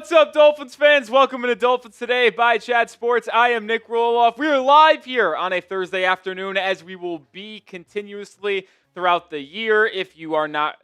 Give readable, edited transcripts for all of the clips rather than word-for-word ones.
What's up, Dolphins fans? Welcome to Dolphins Today by Chad Sports. I am Nic Rohloff. We are live here on a Thursday afternoon, as we will be continuously throughout the year. If you are not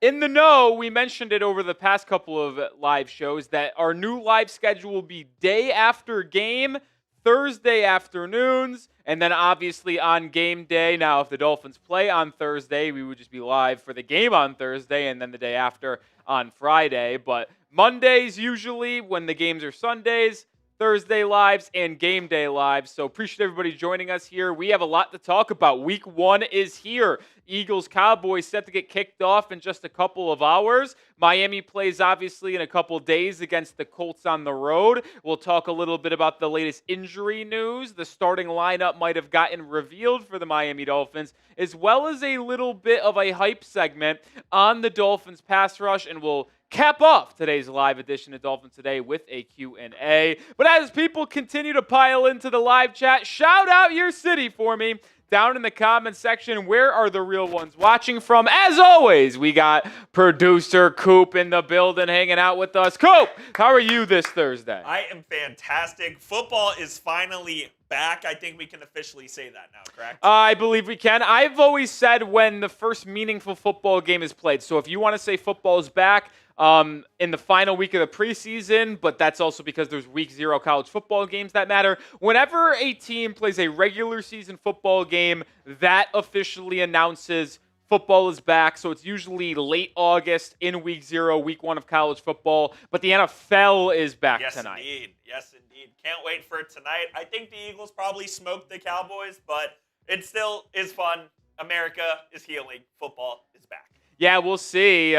in the know, we mentioned it over the past couple of live shows that our new live schedule will be day after game, Thursday afternoons, and then obviously on game day. Now, if the Dolphins play on Thursday, we would just be live for the game on Thursday and then the day after on Friday. But Mondays usually when the games are Sundays, Thursday lives, and game day lives. So appreciate everybody joining us here. We have a lot to talk about. Week 1 is here. Eagles-Cowboys set to get kicked off in just a couple of hours. Miami plays obviously in a couple days against the Colts on the road. We'll talk a little bit about the latest injury news. The starting lineup might have gotten revealed for the Miami Dolphins, as well as a little bit of a hype segment on the Dolphins pass rush, and we'll cap off today's live edition of Dolphins Today with a Q&A. But as people continue to pile into the live chat, shout out your city for me down in the comments section. Where are the real ones watching from? As always, we got producer Coop in the building hanging out with us. Coop, how are you this Thursday? I am fantastic. Football is finally back. I think we can officially say that now, correct? I believe we can. I've always said when the first meaningful football game is played. So if you want to say football is back, in the final week of the preseason, but that's also because there's week 0 college football games that matter. Whenever a team plays a regular season football game, that officially announces football is back. So it's usually late August in week 0, week 1 of college football, but the NFL is back tonight. Yes, indeed. Can't wait for it tonight. I think the Eagles probably smoked the Cowboys, but it still is fun. America is healing. Football is back. Yeah, we'll see.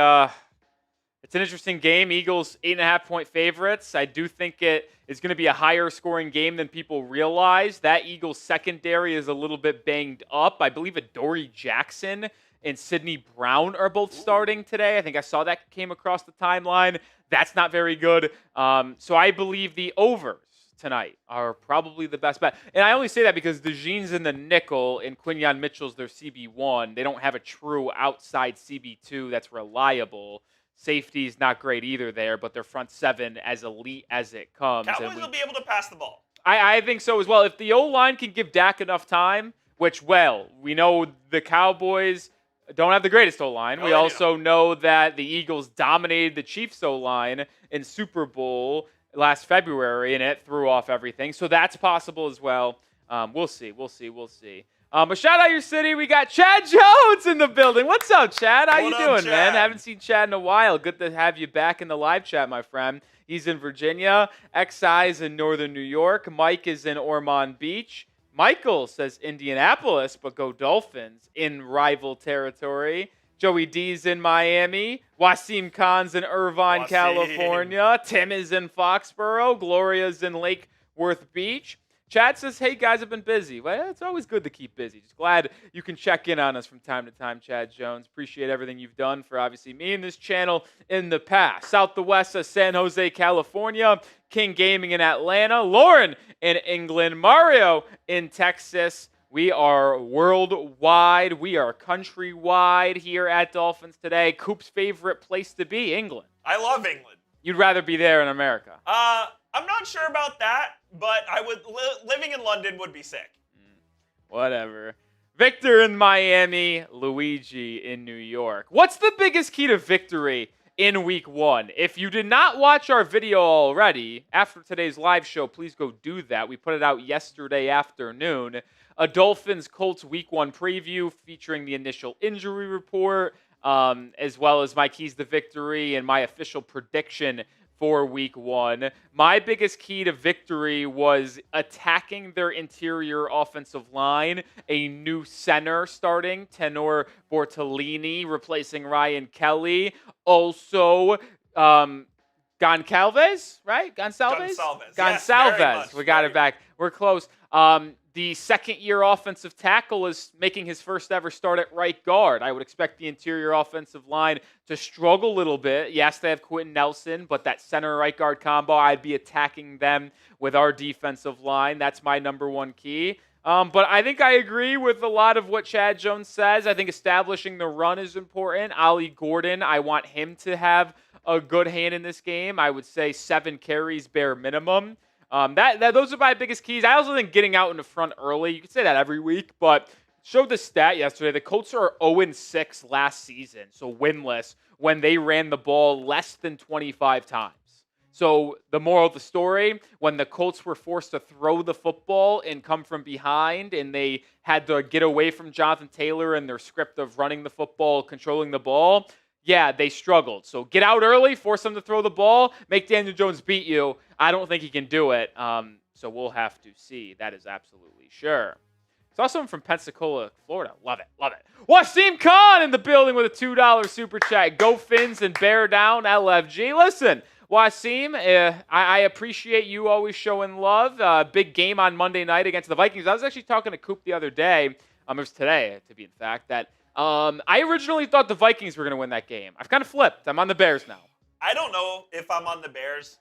It's an interesting game. Eagles 8.5-point favorites. I do think it is going to be a higher scoring game than people realize. That Eagles secondary is a little bit banged up. I believe Adoree Jackson and Sidney Brown are both starting today. I think I saw that came across the timeline. That's not very good. So I believe the overs tonight are probably the best bet. And I only say that because DeJean's in the nickel and Quinyon Mitchell's their CB1. They don't have a true outside CB2 that's reliable. Safety's not great either there, but their front seven as elite as it comes. Cowboys will be able to pass the ball. I think so as well. If the O-line can give Dak enough time, which, well, we know the Cowboys don't have the greatest O-line. We also know that the Eagles dominated the Chiefs O-line in Super Bowl last February, and it threw off everything. So that's possible as well. We'll see. But shout out your city. We got Chad Jones in the building. What's up, Chad? How you doing, man? Haven't seen Chad in a while. Good to have you back in the live chat, my friend. He's in Virginia. XI is in Northern New York. Mike is in Ormond Beach. Michael says Indianapolis, but go Dolphins in rival territory. Joey D's in Miami. Wasim Khan's in Irvine, California. Tim is in Foxborough. Gloria's in Lake Worth Beach. Chad says, hey, guys, I've been busy. Well, it's always good to keep busy. Just glad you can check in on us from time to time, Chad Jones. Appreciate everything you've done for, obviously, me and this channel in the past. South to West of San Jose, California. King Gaming in Atlanta. Lauren in England. Mario in Texas. We are worldwide. We are countrywide here at Dolphins Today. Coop's favorite place to be, England. I love England. You'd rather be there in America? I'm not sure about that, but I would living in London would be sick. Whatever. Victor in Miami, Luigi in New York. What's the biggest key to victory in week 1? If you did not watch our video already, after today's live show, please go do that. We put it out yesterday afternoon. A Dolphins Colts week 1 preview featuring the initial injury report, as well as my keys to victory and my official prediction for week 1. My biggest key to victory was attacking their interior offensive line, a new center starting, Tenor Bortolini replacing Ryan Kelly. Also, Goncalves, right? Gonsalves? Gonsalves. Yes, we got it back. We're close. The second-year offensive tackle is making his first ever start at right guard. I would expect the interior offensive line to struggle a little bit. Yes, they have Quentin Nelson, but that center right guard combo, I'd be attacking them with our defensive line. That's my number 1 key. But I think I agree with a lot of what Chad Jones says. I think establishing the run is important. Ollie Gordon, I want him to have a good hand in this game. I would say 7 carries bare minimum. Those are my biggest keys. I also think getting out in the front early. You could say that every week, but showed the stat yesterday. The Colts are 0-6 last season, so winless when they ran the ball less than 25 times. So the moral of the story, when the Colts were forced to throw the football and come from behind and they had to get away from Jonathan Taylor and their script of running the football, controlling the ball, yeah, they struggled. So get out early, force them to throw the ball, make Daniel Jones beat you. I don't think he can do it. So we'll have to see. That is absolutely sure. Saw someone from Pensacola, Florida. Love it. Love it. Wasim Khan in the building with a $2 super chat. Go Fins and bear down LFG. Listen, Wasim, I appreciate you always showing love. Big game on Monday night against the Vikings. I was actually talking to Coop the other day. It was today, to be in fact, that I originally thought the Vikings were going to win that game. I've kind of flipped. I'm on the Bears now. I don't know if I'm on the Bears.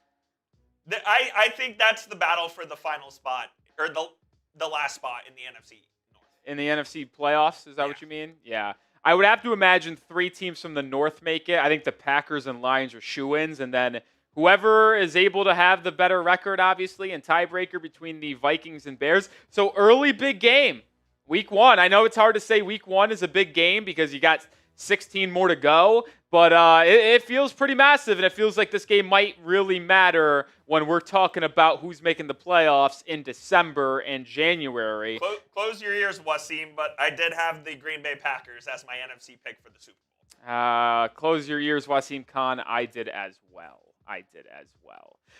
I think that's the battle for the final spot, or the last spot in the NFC North. In the NFC playoffs, is that what you mean? Yeah. I would have to imagine 3 teams from the North make it. I think the Packers and Lions are shoo-ins, and then whoever is able to have the better record, obviously, and tiebreaker between the Vikings and Bears. So early big game. Week 1. I know it's hard to say week 1 is a big game because you got 16 more to go, but it feels pretty massive, and it feels like this game might really matter when we're talking about who's making the playoffs in December and January. Close your ears, Wasim, but I did have the Green Bay Packers as my NFC pick for the Super Bowl. Close your ears, Wasim Khan. I did as well.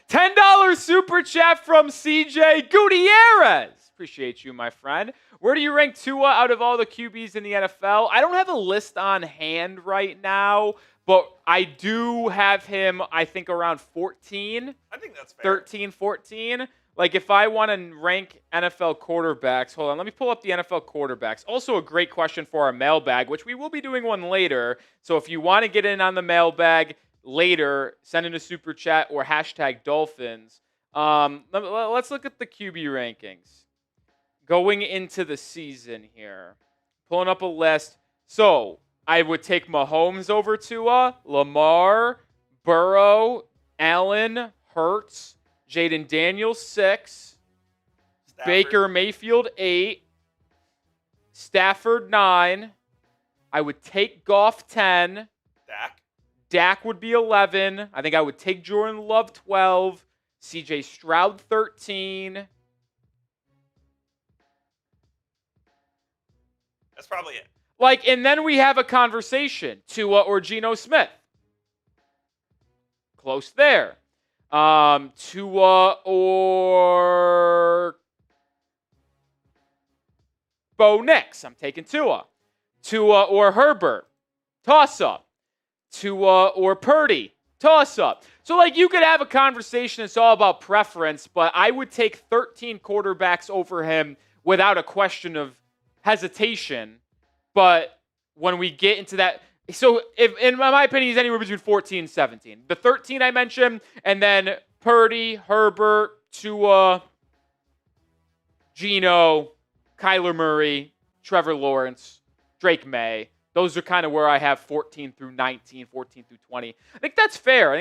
$10 super chat from CJ Gutierrez. Appreciate you, my friend. Where do you rank Tua out of all the QBs in the NFL? I don't have a list on hand right now, but I do have him, I think, around 14. I think that's fair. 13, 14. Like, if I want to rank NFL quarterbacks, hold on, let me pull up the NFL quarterbacks. Also a great question for our mailbag, which we will be doing one later. So if you want to get in on the mailbag later, send in a super chat or hashtag Dolphins. Let's look at the QB rankings going into the season here. Pulling up a list. So I would take Mahomes over Tua, Lamar, Burrow, Allen, Hurts, Jaden Daniels 6, Stafford. Baker Mayfield 8, Stafford 9. I would take Goff 10. Dak would be 11. I think I would take Jordan Love 12. CJ Stroud 13. That's probably it. Like, and then we have a conversation. Tua or Geno Smith. Close there. Tua or Bo Nix. I'm taking Tua. Tua or Herbert. Toss up. Tua or Purdy. Toss up. So, like, you could have a conversation. It's all about preference, but I would take 13 quarterbacks over him without a question of hesitation. But when we get into that, so if in my opinion, he's anywhere between 14 and 17. The 13 I mentioned, and then Purdy, Herbert, Tua, Geno, Kyler Murray, Trevor Lawrence, Drake May. Those are kind of where I have 14 through 19, 14 through 20. I think that's fair.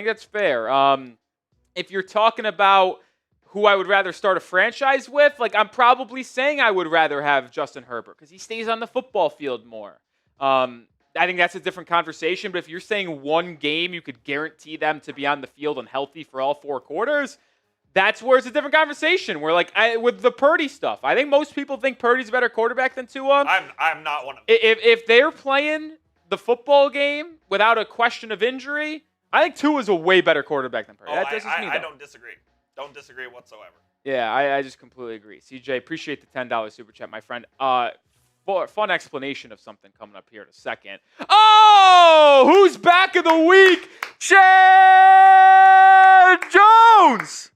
If you're talking about who I would rather start a franchise with, like, I'm probably saying I would rather have Justin Herbert because he stays on the football field more. I think that's a different conversation, but if you're saying one game you could guarantee them to be on the field and healthy for all 4 quarters, that's where it's a different conversation. Where, like, with the Purdy stuff, I think most people think Purdy's a better quarterback than Tua. I'm not one of them. If they're playing the football game without a question of injury, I think Tua's a way better quarterback than Purdy. Oh, That's just me, I though. don't disagree. Don't disagree whatsoever. Yeah, I just completely agree. CJ, appreciate the $10 super chat, my friend. Fun explanation of something coming up here in a second. Oh, who's back of the week? Chad Jones.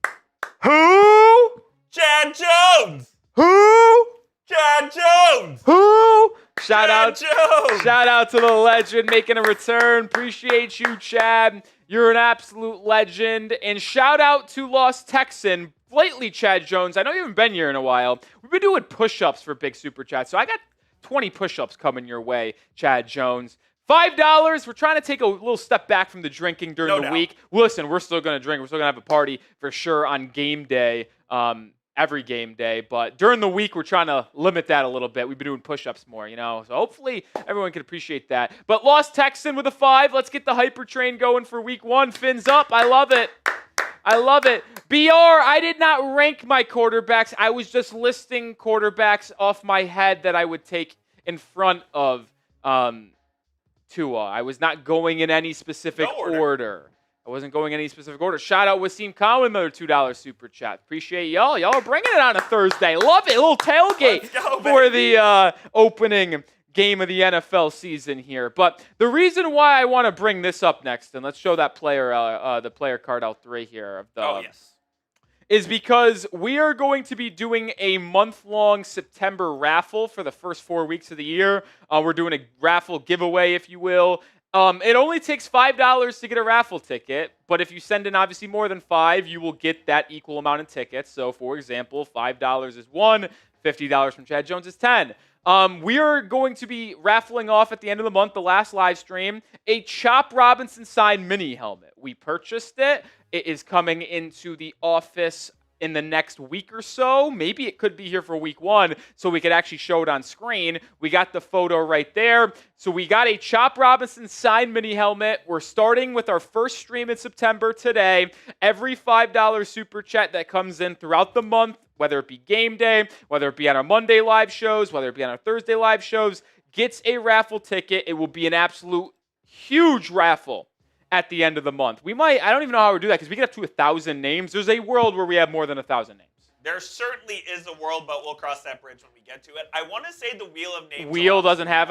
Who? Chad Jones. Who? Chad Jones. Who? Shout Jones. out to the legend making a return. Appreciate you, Chad. You're an absolute legend. And shout out to Lost Texan, lately Chad Jones. I know you haven't been here in a while. We've been doing push-ups for big super chats, so I got 20 push-ups coming your way, Chad Jones. $5. We're trying to take a little step back from the drinking during the doubt. week. Listen, we're still going to drink. We're still going to have a party for sure on game day, every game day. But during the week, we're trying to limit that a little bit. We've been doing push-ups more, So hopefully everyone can appreciate that. But lost Texan with a 5. Let's get the hyper train going for week 1. Fins up. I love it. BR, I did not rank my quarterbacks. I was just listing quarterbacks off my head that I would take in front of Tua. I was not going in any specific order. I wasn't going in any specific order. Shout out Wasim Khan with another $2 super chat. Appreciate y'all. Y'all are bringing it on a Thursday. Love it. A little tailgate for the opening game of the NFL season here. But the reason why I want to bring this up next, and let's show that player, the player card L3 here of the. Is because we are going to be doing a month-long September raffle for the first 4 weeks of the year. We're doing a raffle giveaway, if you will. It only takes $5 to get a raffle ticket, but if you send in obviously more than 5, you will get that equal amount of tickets. So, for example, $5 is 1, $50 from Chad Jones is 10. We are going to be raffling off at the end of the month, the last live stream, a Chop Robinson signed mini helmet. We purchased it. It is coming into the office in the next week or so. Maybe it could be here for week 1, so we could actually show it on screen. We got the photo right there. So we got a Chop Robinson signed mini helmet. We're starting with our first stream in September today. Every $5 super chat that comes in throughout the month, whether it be game day, whether it be on our Monday live shows, whether it be on our Thursday live shows, gets a raffle ticket. It will be an absolute huge raffle at the end of the month. I don't even know how we do that because we get up to 1,000 names. There's a world where we have more than 1,000 names. There certainly is a world, but we'll cross that bridge when we get to it. I want to say the Wheel of Names. Doesn't have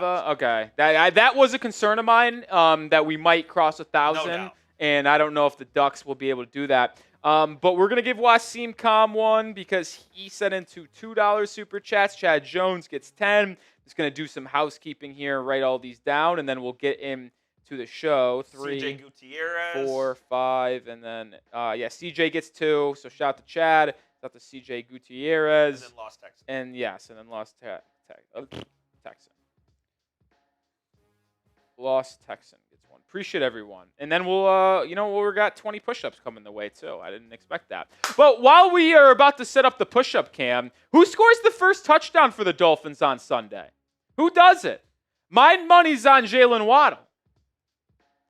a. Okay, that was a concern of mine that we might cross 1,000, and I don't know if the Ducks will be able to do that. But we're gonna give Wasim Khan one because he sent into $2 super chats. Chad Jones gets 10. Just gonna do some housekeeping here, write all these down, and then we'll get him to the show. 3, CJ Gutierrez, 4, 5, and then CJ gets 2. So shout out to Chad, shout out to CJ Gutierrez, and then lost Texan. And then lost Texan. Lost Texan gets 1. Appreciate everyone. And then we got 20 push-ups coming the way too. I didn't expect that. But while we are about to set up the push-up cam, who scores the first touchdown for the Dolphins on Sunday? Who does it? My money's on Jaelan Waddle.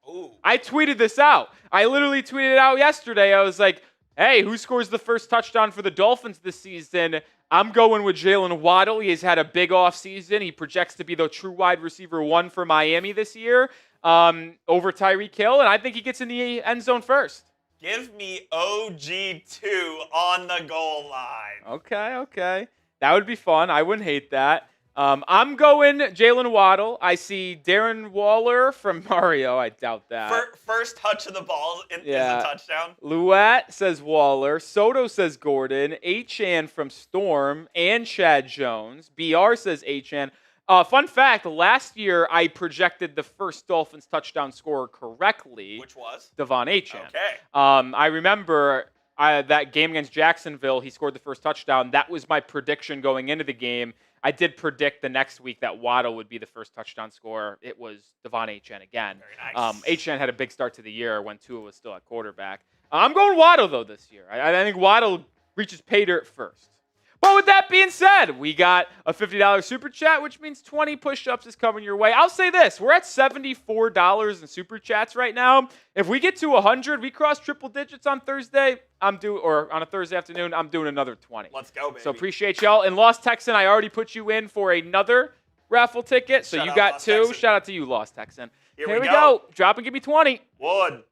Ooh. I tweeted this out. I literally tweeted it out yesterday. I was like, hey, who scores the first touchdown for the Dolphins this season? I'm going with Jaelan Waddle. He has had a big offseason. He projects to be the true wide receiver 1 for Miami this year over Tyreek Hill, and I think he gets in the end zone first. Give me OG2 on the goal line. Okay. That would be fun. I wouldn't hate that. I'm going Jaelan Waddle. I see Darren Waller from Mario. I doubt that. First touch of the ball is a touchdown. Luat says Waller. Soto says Gordon. Achan from Storm and Chad Jones. BR says Achan. Fun fact, last year I projected the first Dolphins touchdown scorer correctly. Which was? Devon Achan. Okay. I remember that game against Jacksonville, he scored the first touchdown. That was my prediction going into the game. I did predict the next week that Waddle would be the first touchdown scorer. It was Devon Achan again. Very nice. Achan had a big start to the year when Tua was still at quarterback. I'm going Waddle, though, this year. I think Waddle reaches pay dirt first. But with that being said, we got a $50 super chat, which means 20 push-ups is coming your way. I'll say this. We're at $74 in super chats right now. If we get to 100, we cross triple digits on Thursday, or on a Thursday afternoon, I'm doing another 20. Let's go, baby. So appreciate y'all. And Lost Texan, I already put you in for another raffle ticket. So you got 2. Texan. Shout out to you, Lost Texan. Here we go. Drop and give me 20. 1,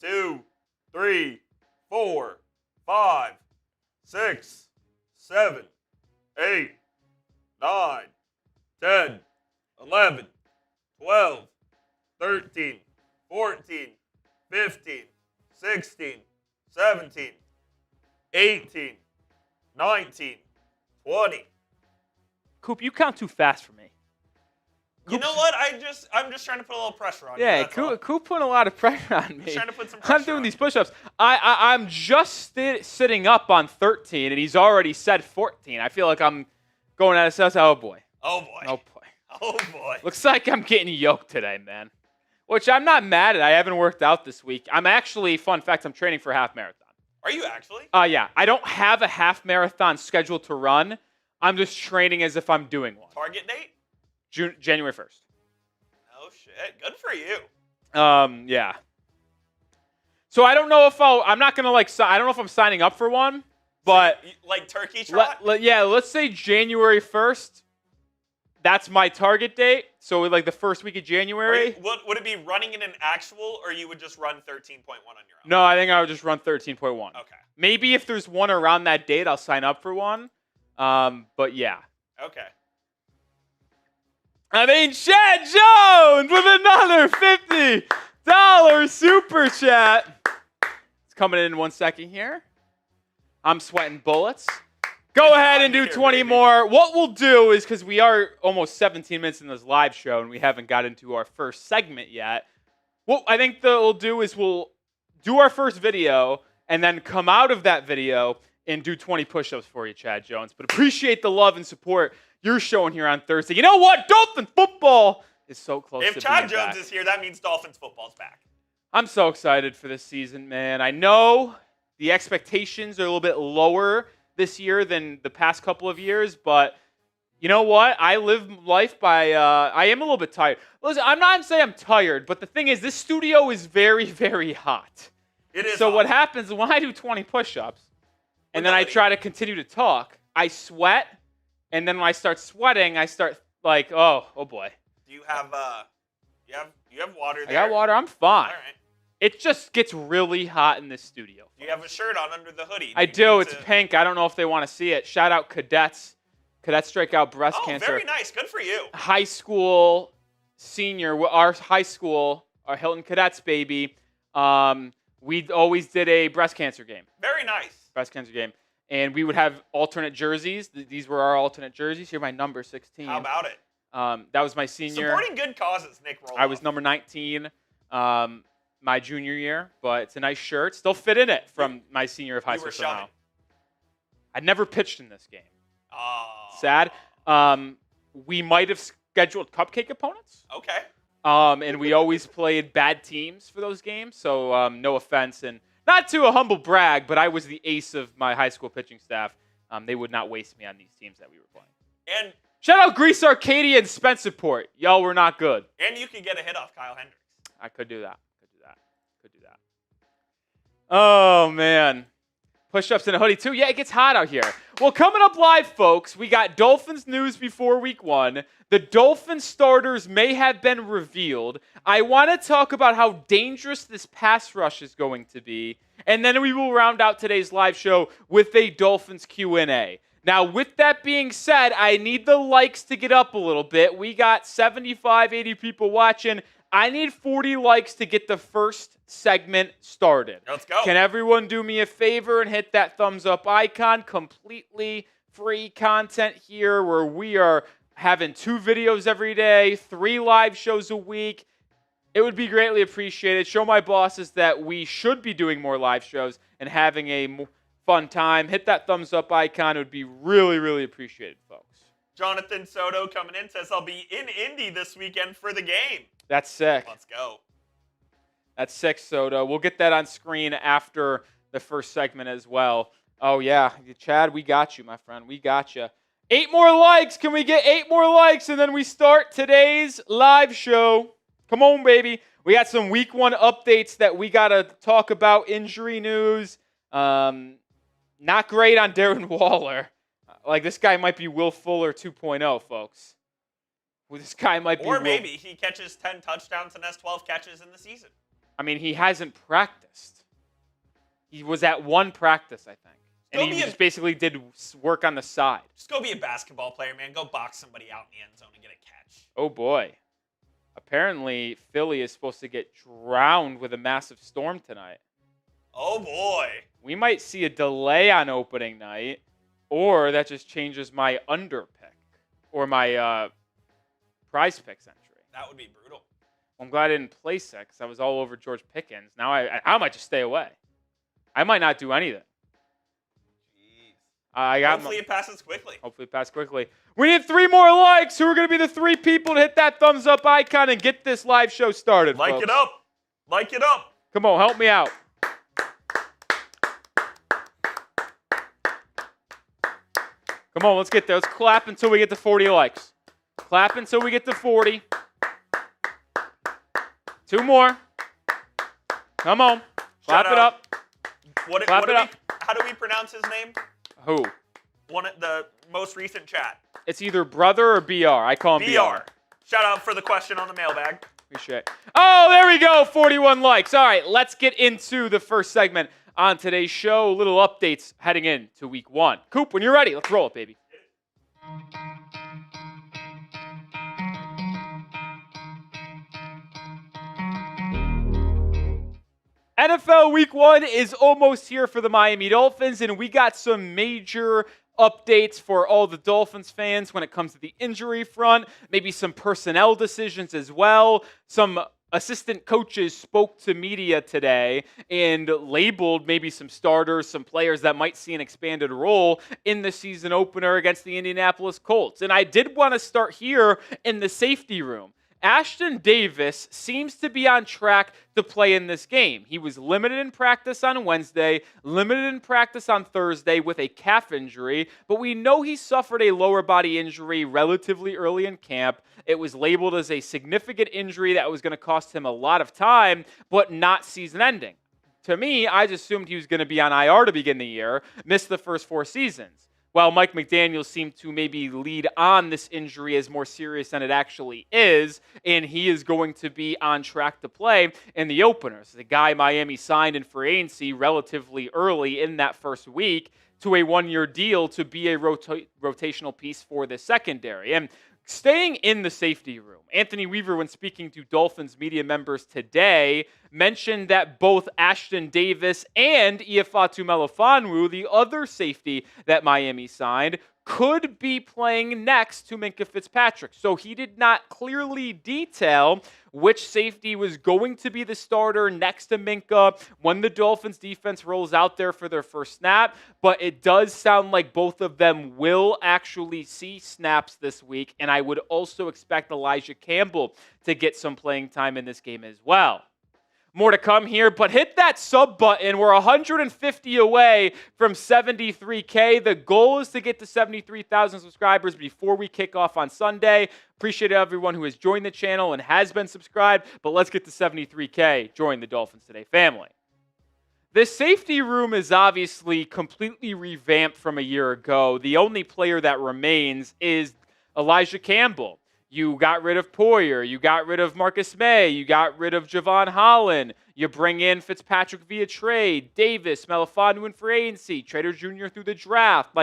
2, 3, 4, 5, 6, 7, 8, 9, 10, 11, 12, 13, 14, 15, 16, 17, 18, 19, 20. Coop, you count too fast for me. You know what? I'm just trying to put a little pressure on you. Yeah, Coop put a lot of pressure on me. I'm trying to put some pressure I'm doing these push-ups. I'm just sitting up on 13, and he's already said 14. I feel like I'm going out of sense. Oh, boy. Oh, boy. Oh, boy. Oh, boy. Looks like I'm getting yoked today, man. Which I'm not mad at. I haven't worked out this week. I'm actually, fun fact, I'm training for a half marathon. Are you actually? Yeah. I don't have a half marathon scheduled to run. I'm just training as if I'm doing one. Target date? January 1st. Oh, shit. Good for you. Yeah. So I don't know if I'm not going to I don't know if I'm signing up for one, but. Like turkey trot? Let's say January 1st. That's my target date. So like the first week of January. Would it be running in an actual, or you would just run 13.1 on your own? No, I think I would just run 13.1. Okay. Maybe if there's one around that date, I'll sign up for one. But yeah. Okay. I mean, Chad Jones with another $50 super chat. It's coming in 1 second here. I'm sweating bullets. Go ahead and do 20 more. What we'll do is, because we are almost 17 minutes in this live show and we haven't got into our first segment yet, what I think we'll do is we'll do our first video and then come out of that video and do 20 push-ups for you, Chad Jones. But appreciate the love and support you're showing here on Thursday. You know what? Dolphins football is so close to being back. If Chad Jones is here, that means Dolphins football's back. I'm so excited for this season, man. I know the expectations are a little bit lower this year than the past couple of years, but you know what? I live life by, I am a little bit tired. Listen, I'm not saying I'm tired, but the thing is, this studio is very, very hot. It is So hot. what happens when I do 20 push-ups, and then I try to continue to talk, I sweat, and then when I start sweating, I start like, oh boy. Do you have, you have water there? I got water, I'm fine. All right. It just gets really hot in this studio. Do you have a shirt on under the hoodie? I do. It's pink. I don't know if they want to see it. Shout out Cadets. Cadets strike out breast cancer. Very nice. Good for you. High school senior. Our high school, our Hilton Cadets, baby. We always did a breast cancer game. Very nice. Breast cancer game. And we would have alternate jerseys. These were our alternate jerseys. Here, my number 16. How about it? That was my senior. Supporting good causes, Nic Rohloff. I was number 19. My junior year, but it's a nice shirt. Still fit in it from my senior of high school somehow. I never pitched in this game. Oh. Sad. We might have scheduled cupcake opponents. Okay. And we always played bad teams for those games, so no offense. And not to a humble brag, but I was the ace of my high school pitching staff. They would not waste me on these teams that we were playing. And shout out Greece Arcadia and Spenceport. Y'all were not good. And you could get a hit off Kyle Hendricks. I could do that. Oh, man. Push-ups in a hoodie, too. Yeah, it gets hot out here. Well, coming up live, folks, we got Dolphins news before week 1. The Dolphins starters may have been revealed. I want to talk about how dangerous this pass rush is going to be. And then we will round out today's live show with a Dolphins Q&A. Now, with that being said, I need the likes to get up a little bit. We got 75, 80 people watching. I need 40 likes to get the first segment started. Let's go. Can everyone do me a favor and hit that thumbs up icon? Completely free content here where we are having 2 videos every day, 3 live shows a week. It would be greatly appreciated. Show my bosses that we should be doing more live shows and having a fun time. Hit that thumbs up icon. It would be really, really appreciated, folks. Jonathan Soto coming in says, I'll be in Indy this weekend for the game. That's sick. Let's go. That's sick, Soto. We'll get that on screen after the first segment as well. Oh, yeah. Chad, we got you, my friend. We got you. 8 more likes. Can we get 8 more likes? And then we start today's live show. Come on, baby. We got some week 1 updates that we got to talk about. Injury news. Not great on Darren Waller. Like, this guy might be Will Fuller 2.0, folks. Well, this guy might be. Or maybe he catches 10 touchdowns and has 12 catches in the season. I mean, he hasn't practiced. He was at 1 practice, I think. And he just basically did work on the side. Just go be a basketball player, man. Go box somebody out in the end zone and get a catch. Oh, boy. Apparently, Philly is supposed to get drowned with a massive storm tonight. Oh, boy. We might see a delay on opening night, or that just changes my under pick or my prize picks entry. That would be brutal. I'm glad I didn't place it because I was all over George Pickens. Now I might just stay away. I might not do anything. Jeez. Hopefully it passes quickly. Hopefully it passes quickly. We need 3 more likes. Who are going to be the 3 people to hit that thumbs up icon and get this live show started, Like folks? it up. Like it up. Come on, help me out. Come on, let's get there. Let's clap until we get to 40 likes. Clap until we get to 40. 2 more. Come on. Clap it up. How do we pronounce his name? Who? The most recent chat. It's either brother or BR. I call him BR. Shout out for the question on the mailbag. Appreciate it. Oh, there we go. 41 likes. All right, let's get into the first segment on today's show. Little updates heading into week 1. Coop, when you're ready, let's roll it, baby. NFL Week 1 is almost here for the Miami Dolphins, and we got some major updates for all the Dolphins fans when it comes to the injury front, maybe some personnel decisions as well. Some assistant coaches spoke to media today and labeled maybe some starters, some players that might see an expanded role in the season opener against the Indianapolis Colts. And I did want to start here in the safety room. Ashtyn Davis seems to be on track to play in this game. He was limited in practice on Wednesday, limited in practice on Thursday with a calf injury, but we know he suffered a lower body injury relatively early in camp. It was labeled as a significant injury that was going to cost him a lot of time, but not season-ending. To me, I just assumed he was going to be on IR to begin the year, miss the first 4 seasons. While Mike McDaniel seemed to maybe lead on this injury as more serious than it actually is, and he is going to be on track to play in the openers. The guy Miami signed in free agency relatively early in that first week to a 1-year deal to be a rotational piece for the secondary. And staying in the safety room, Anthony Weaver, when speaking to Dolphins media members today, mentioned that both Ashtyn Davis and Ifeatu Melifonwu, the other safety that Miami signed, could be playing next to Minkah Fitzpatrick. So he did not clearly detail which safety was going to be the starter next to Minkah when the Dolphins defense rolls out there for their first snap, but it does sound like both of them will actually see snaps this week, and I would also expect Elijah Campbell to get some playing time in this game as well. More to come here, but hit that sub button. We're 150 away from 73K. The goal is to get to 73,000 subscribers before we kick off on Sunday. Appreciate everyone who has joined the channel and has been subscribed, but let's get to 73K. Join the Dolphins Today family. This safety room is obviously completely revamped from a year ago. The only player that remains is Elijah Campbell. You got rid of Poyer. You got rid of Marcus May. You got rid of Javon Holland. You bring in Fitzpatrick via trade. Davis, Melifonwu in free agency. Trader Jr. through the draft.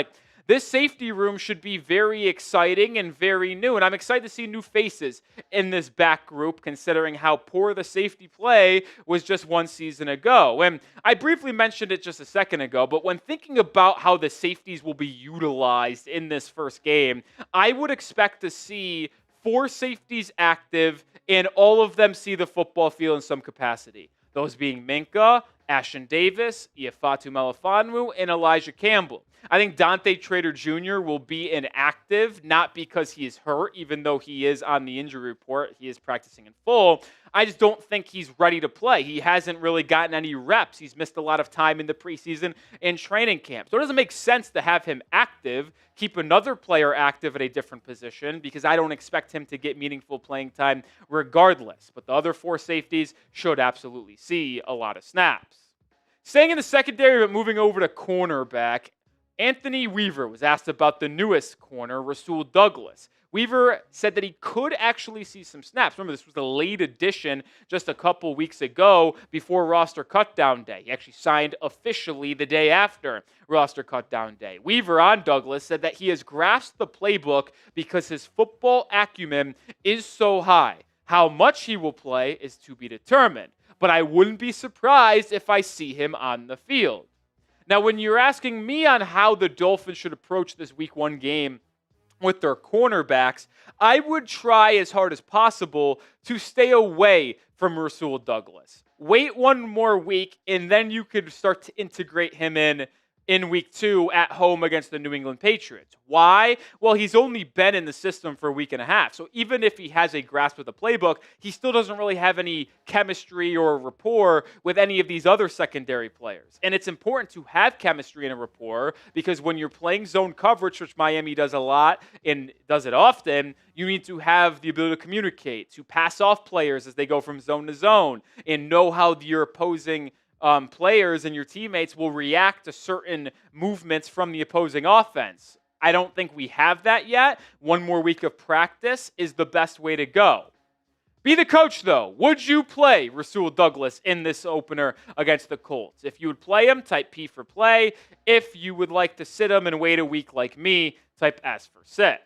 This safety room should be very exciting and very new. And I'm excited to see new faces in this back group, considering how poor the safety play was just 1 season ago. And I briefly mentioned it just a second ago, but when thinking about how the safeties will be utilized in this first game, I would expect to see 4 safeties active, and all of them see the football field in some capacity. Those being Minkah, Ashtyn Davis, Ifeatu Melifonwu, and Elijah Campbell. I think Dante Trader Jr. will be inactive, not because he is hurt, even though he is on the injury report. He is practicing in full. I just don't think he's ready to play. He hasn't really gotten any reps. He's missed a lot of time in the preseason and training camp. So it doesn't make sense to have him active, keep another player active at a different position, because I don't expect him to get meaningful playing time regardless. But the other 4 safeties should absolutely see a lot of snaps. Staying in the secondary, but moving over to cornerback, Anthony Weaver was asked about the newest corner, Rasul Douglas. Weaver said that he could actually see some snaps. Remember, this was a late addition just a couple weeks ago before roster cutdown day. He actually signed officially the day after roster cutdown day. Weaver on Douglas said that he has grasped the playbook because his football acumen is so high. How much he will play is to be determined, but I wouldn't be surprised if I see him on the field. Now, when you're asking me on how the Dolphins should approach this Week 1 game with their cornerbacks, I would try as hard as possible to stay away from Rasul Douglas. Wait 1 more week, and then you could start to integrate him in in week 2 at home against the New England Patriots. Why? Well, he's only been in the system for a week and a half. So even if he has a grasp of the playbook, he still doesn't really have any chemistry or rapport with any of these other secondary players. And it's important to have chemistry and a rapport because when you're playing zone coverage, which Miami does a lot and does it often, you need to have the ability to communicate, to pass off players as they go from zone to zone, and know how your opposing players and your teammates will react to certain movements from the opposing offense. I don't think we have that yet. One more week of practice is the best way to go. Be the coach, though. Would you play Rasul Douglas in this opener against the Colts? If you would play him, type P for play. If you would like to sit him and wait a week like me, type S for sit.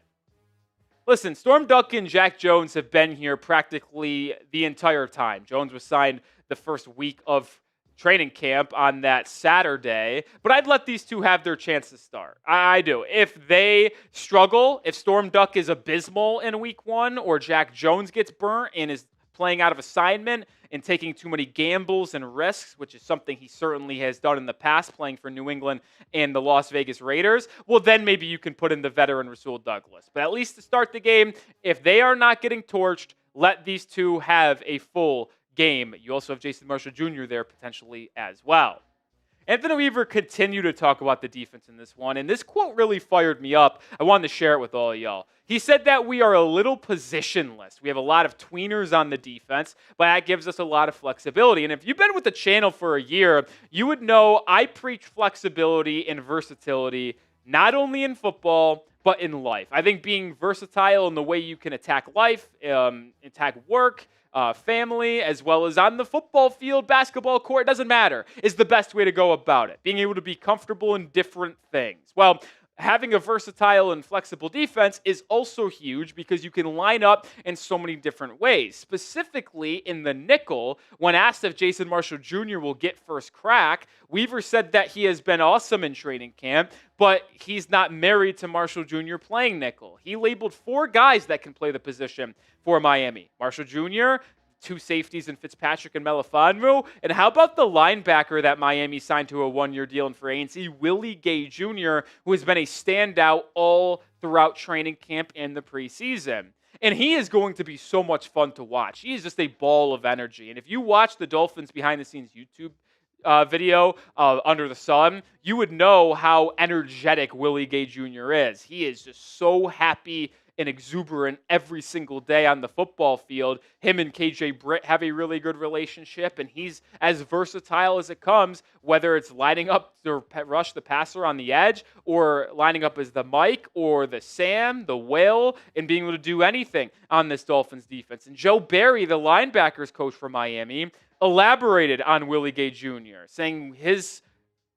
Listen, Storm Duck and Jack Jones have been here practically the entire time. Jones was signed the first week of training camp on that Saturday, but I'd let these two have their chance to start. I do. If they struggle, if Storm Duck is abysmal in week 1 or Jack Jones gets burnt and is playing out of assignment and taking too many gambles and risks, which is something he certainly has done in the past playing for New England and the Las Vegas Raiders, well, then maybe you can put in the veteran Rasul Douglas. But at least to start the game, if they are not getting torched, let these two have a full game. You also have Jason Marshall Jr. there potentially as well. Anthony Weaver continued to talk about the defense in this one, and this quote really fired me up. I wanted to share it with all of y'all. He said that we are a little positionless. We have a lot of tweeners on the defense, but that gives us a lot of flexibility. And if you've been with the channel for a year, you would know I preach flexibility and versatility, not only in football, but in life. I think being versatile in the way you can attack life, attack work, family, as well as on the football field, basketball court, doesn't matter, is the best way to go about it. Being able to be comfortable in different things. Well, having a versatile and flexible defense is also huge because you can line up in so many different ways. Specifically in the nickel, when asked if Jason Marshall Jr. will get first crack, Weaver said that he has been awesome in training camp, but he's not married to Marshall Jr. playing nickel. He labeled 4 guys that can play the position for Miami. Marshall Jr., 2 safeties in Fitzpatrick and Melifonwu. And how about the linebacker that Miami signed to a 1-year deal in free agency, Willie Gay Jr., who has been a standout all throughout training camp and the preseason. And he is going to be so much fun to watch. He is just a ball of energy. And if you watch the Dolphins behind-the-scenes YouTube video Under the Sun, you would know how energetic Willie Gay Jr. is. He is just so happy and exuberant every single day on the football field. Him and KJ Britt have a really good relationship, and he's as versatile as it comes, whether it's lining up to rush the passer on the edge or lining up as the Mike or the Sam, the Will, and being able to do anything on this Dolphins defense. And Joe Barry, the linebackers coach for Miami, elaborated on Willie Gay Jr., saying his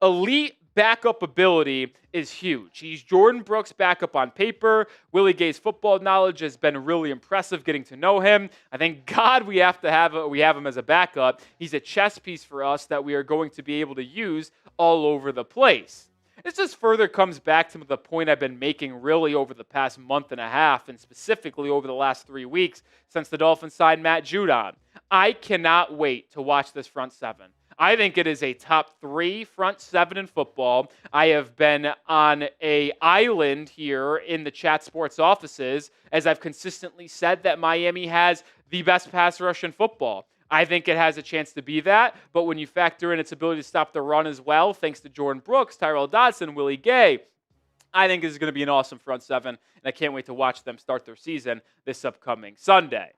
elite backup ability is huge. He's Jordan Brooks' backup on paper. Willie Gay's football knowledge has been really impressive getting to know him. I thank God we have him as a backup. He's a chess piece for us that we are going to be able to use all over the place. This just further comes back to the point I've been making really over the past month and a half, and specifically over the last 3 weeks since the Dolphins signed Matt Judon. I cannot wait to watch this front seven. I think it is a top 3 front 7 in football. I have been on an island here in the Chat Sports offices, as I've consistently said that Miami has the best pass rush in football. I think it has a chance to be that, but when you factor in its ability to stop the run as well, thanks to Jordan Brooks, Tyrell Dodson, Willie Gay, I think this is going to be an awesome front 7, and I can't wait to watch them start their season this upcoming Sunday.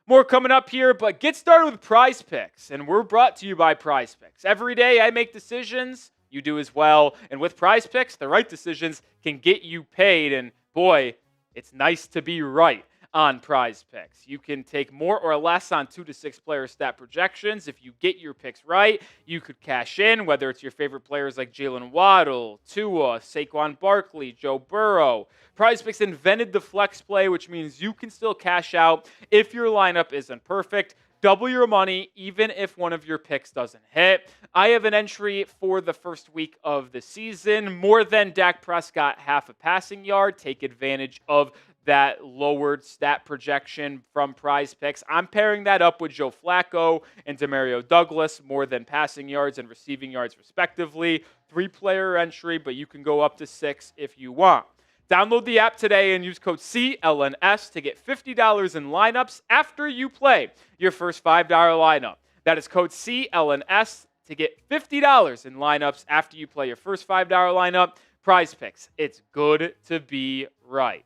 More coming up here, but get started with Prize Picks, and we're brought to you by Prize Picks. Every day I make decisions, you do as well, and with Prize Picks, the right decisions can get you paid, and boy, it's nice to be right on Prize Picks. You can take more or less on 2 to 6 player stat projections. If you get your picks right, you could cash in, whether it's your favorite players like Jalen Waddle, Tua, Saquon Barkley, Joe Burrow. Prize Picks invented the flex play, which means you can still cash out if your lineup isn't perfect. Double your money even if one of your picks doesn't hit. I have an entry for the first week of the season. More than Dak Prescott, half a passing yard. Take advantage of that lowered stat projection from Prize Picks. I'm pairing that up with Joe Flacco and Demario Douglas, more than passing yards and receiving yards respectively. 3-player entry, but you can go up to 6 if you want. Download the app today and use code CLNS to get $50 in lineups after you play your first $5 lineup. That is code CLNS to get $50 in lineups after you play your first $5 lineup. Prize Picks. It's good to be right.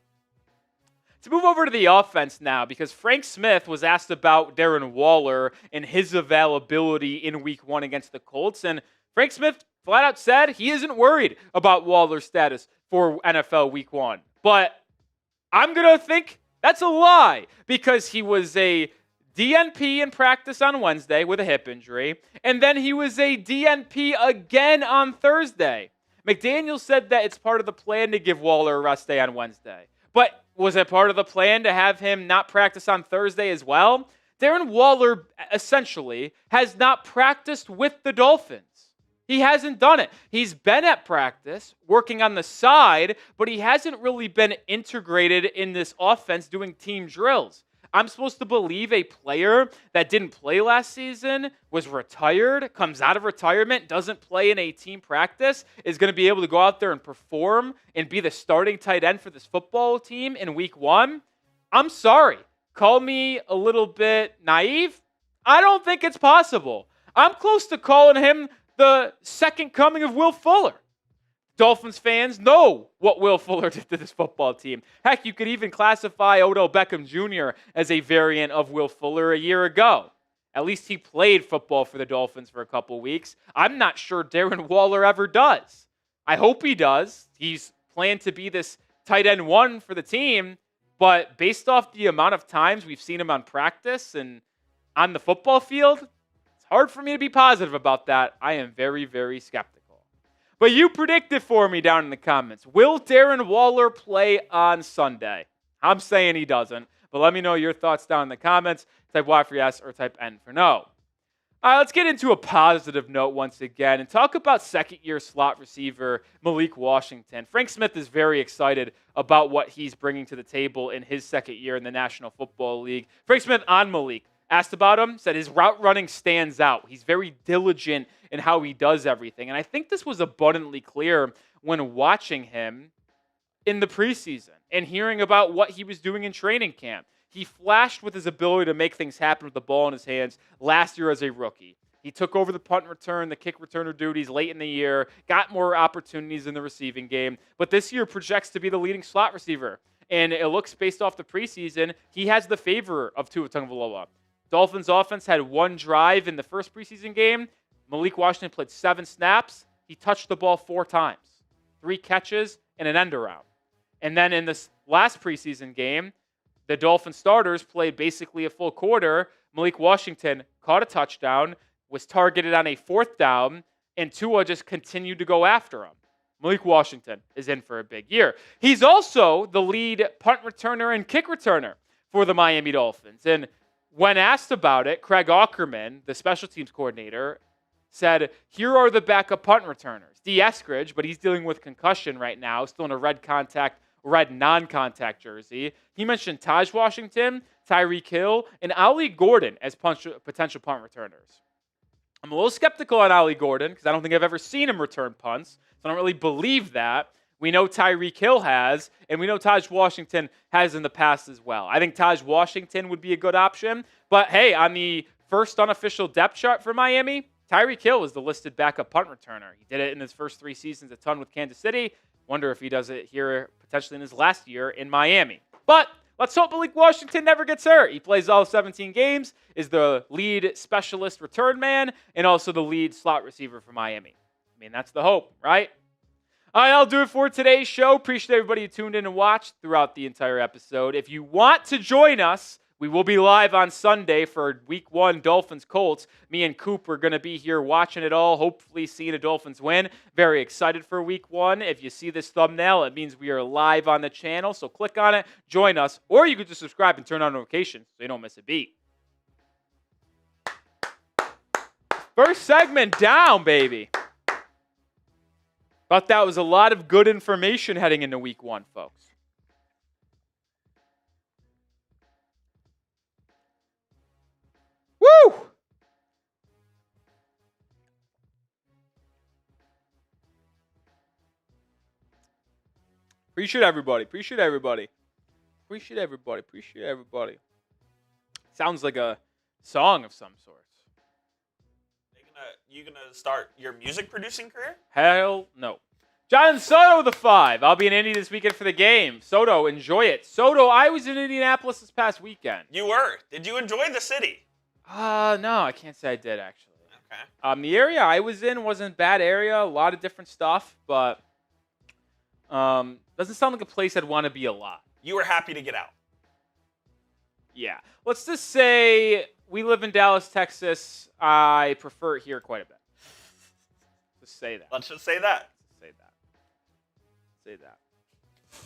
To move over to the offense now, because Frank Smith was asked about Darren Waller and his availability in Week 1 against the Colts, and Frank Smith flat out said he isn't worried about Waller's status for NFL Week 1. But I'm going to think that's a lie, because he was a DNP in practice on Wednesday with a hip injury, and then he was a DNP again on Thursday. McDaniel said that it's part of the plan to give Waller a rest day on Wednesday. But was it part of the plan to have him not practice on Thursday as well? Darren Waller essentially has not practiced with the Dolphins. He hasn't done it. He's been at practice, working on the side, but he hasn't really been integrated in this offense doing team drills. I'm supposed to believe a player that didn't play last season, was retired, comes out of retirement, doesn't play in a team practice, is going to be able to go out there and perform and be the starting tight end for this football team in Week 1? I'm sorry. Call me a little bit naive. I don't think it's possible. I'm close to calling him the second coming of Will Fuller. Dolphins fans know what Will Fuller did to this football team. Heck, you could even classify Odell Beckham Jr. as a variant of Will Fuller a year ago. At least he played football for the Dolphins for a couple weeks. I'm not sure Darren Waller ever does. I hope he does. He's planned to be this tight end 1 for the team, but based off the amount of times we've seen him on practice and on the football field, it's hard for me to be positive about that. I am very, very skeptical. But you predict it for me down in the comments. Will Darren Waller play on Sunday? I'm saying he doesn't, but let me know your thoughts down in the comments. Type Y for yes or type N for no. All right, let's get into a positive note once again and talk about second-year slot receiver Malik Washington. Frank Smith is very excited about what he's bringing to the table in his second year in the National Football League. Frank Smith on Malik. Asked about him, said his route running stands out. He's very diligent in how he does everything. And I think this was abundantly clear when watching him in the preseason and hearing about what he was doing in training camp. He flashed with his ability to make things happen with the ball in his hands last year as a rookie. He took over the punt return, the kick returner duties late in the year, got more opportunities in the receiving game, but this year projects to be the leading slot receiver. And it looks, based off the preseason, he has the favor of Tua Tagovailoa. Dolphins offense had one drive in the first preseason game. Malik Washington played 7 snaps. He touched the ball 4 times, 3 catches, and an end around. And then in this last preseason game, the Dolphins starters played basically a full quarter. Malik Washington caught a touchdown, was targeted on a 4th down, and Tua just continued to go after him. Malik Washington is in for a big year. He's also the lead punt returner and kick returner for the Miami Dolphins. And when asked about it, Craig Aukerman, the special teams coordinator, said, here are the backup punt returners. D. Eskridge, but he's dealing with concussion right now, still in a red non-contact jersey. He mentioned Taj Washington, Tyreek Hill, and Ollie Gordon as potential punt returners. I'm a little skeptical on Ollie Gordon because I don't think I've ever seen him return punts, so I don't really believe that. We know Tyreek Hill has, and we know Taj Washington has in the past as well. I think Taj Washington would be a good option. But, hey, on the first unofficial depth chart for Miami, Tyreek Hill is the listed backup punt returner. He did it in his first 3 seasons a ton with Kansas City. Wonder if he does it here potentially in his last year in Miami. But let's hope Malik Washington never gets hurt. He plays all 17 games, is the lead specialist return man, and also the lead slot receiver for Miami. I mean, that's the hope, right? All right, I'll do it for today's show. Appreciate everybody who tuned in and watched throughout the entire episode. If you want to join us, we will be live on Sunday for Week 1 Dolphins Colts. Me and Coop are going to be here watching it all, hopefully seeing the Dolphins win. Very excited for Week 1. If you see this thumbnail, it means we are live on the channel. So click on it, join us, or you could just subscribe and turn on notifications so you don't miss a beat. First segment down, baby. Thought that was a lot of good information heading into Week 1, folks. Appreciate everybody. Appreciate everybody. Appreciate everybody. Appreciate everybody. Sounds like a song of some sort. You gonna start your music producing career? Hell no. John Soto with a 5. I'll be in Indy this weekend for the game. Soto, enjoy it. Soto, I was in Indianapolis this past weekend. You were. Did you enjoy the city? No, I can't say I did, actually. Okay. The area I was in wasn't a bad area. A lot of different stuff, but doesn't sound like a place I'd want to be a lot. You were happy to get out. Yeah. Let's just say we live in Dallas, Texas. I prefer it here quite a bit. Just say that. Let's just say that. Say that. Say that.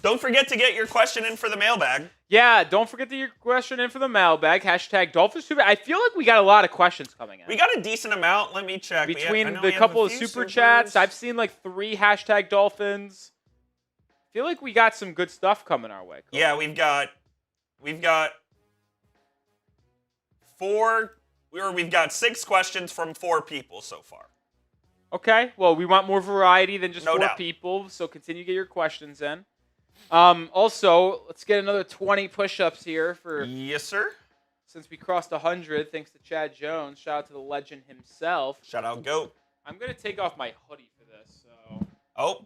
Don't forget to get your question in for the mailbag. Yeah, don't forget to get your question in for the mailbag. Hashtag Dolphins Super. I feel like we got a lot of questions coming in. We got a decent amount. Let me check. Between the couple of super chats, I've seen like 3 hashtag Dolphins. I feel like we got some good stuff coming our way. Yeah, we've got 6 questions from 4 people so far. Okay, well, we want more variety than just No 4 doubt. people, so continue to get your questions in. Also, let's get another 20 push-ups here for Yes, sir. since we crossed 100, thanks to Chad Jones. Shout out to the legend himself. Shout out, GOAT. I'm going to take off my hoodie for this, so... Oh,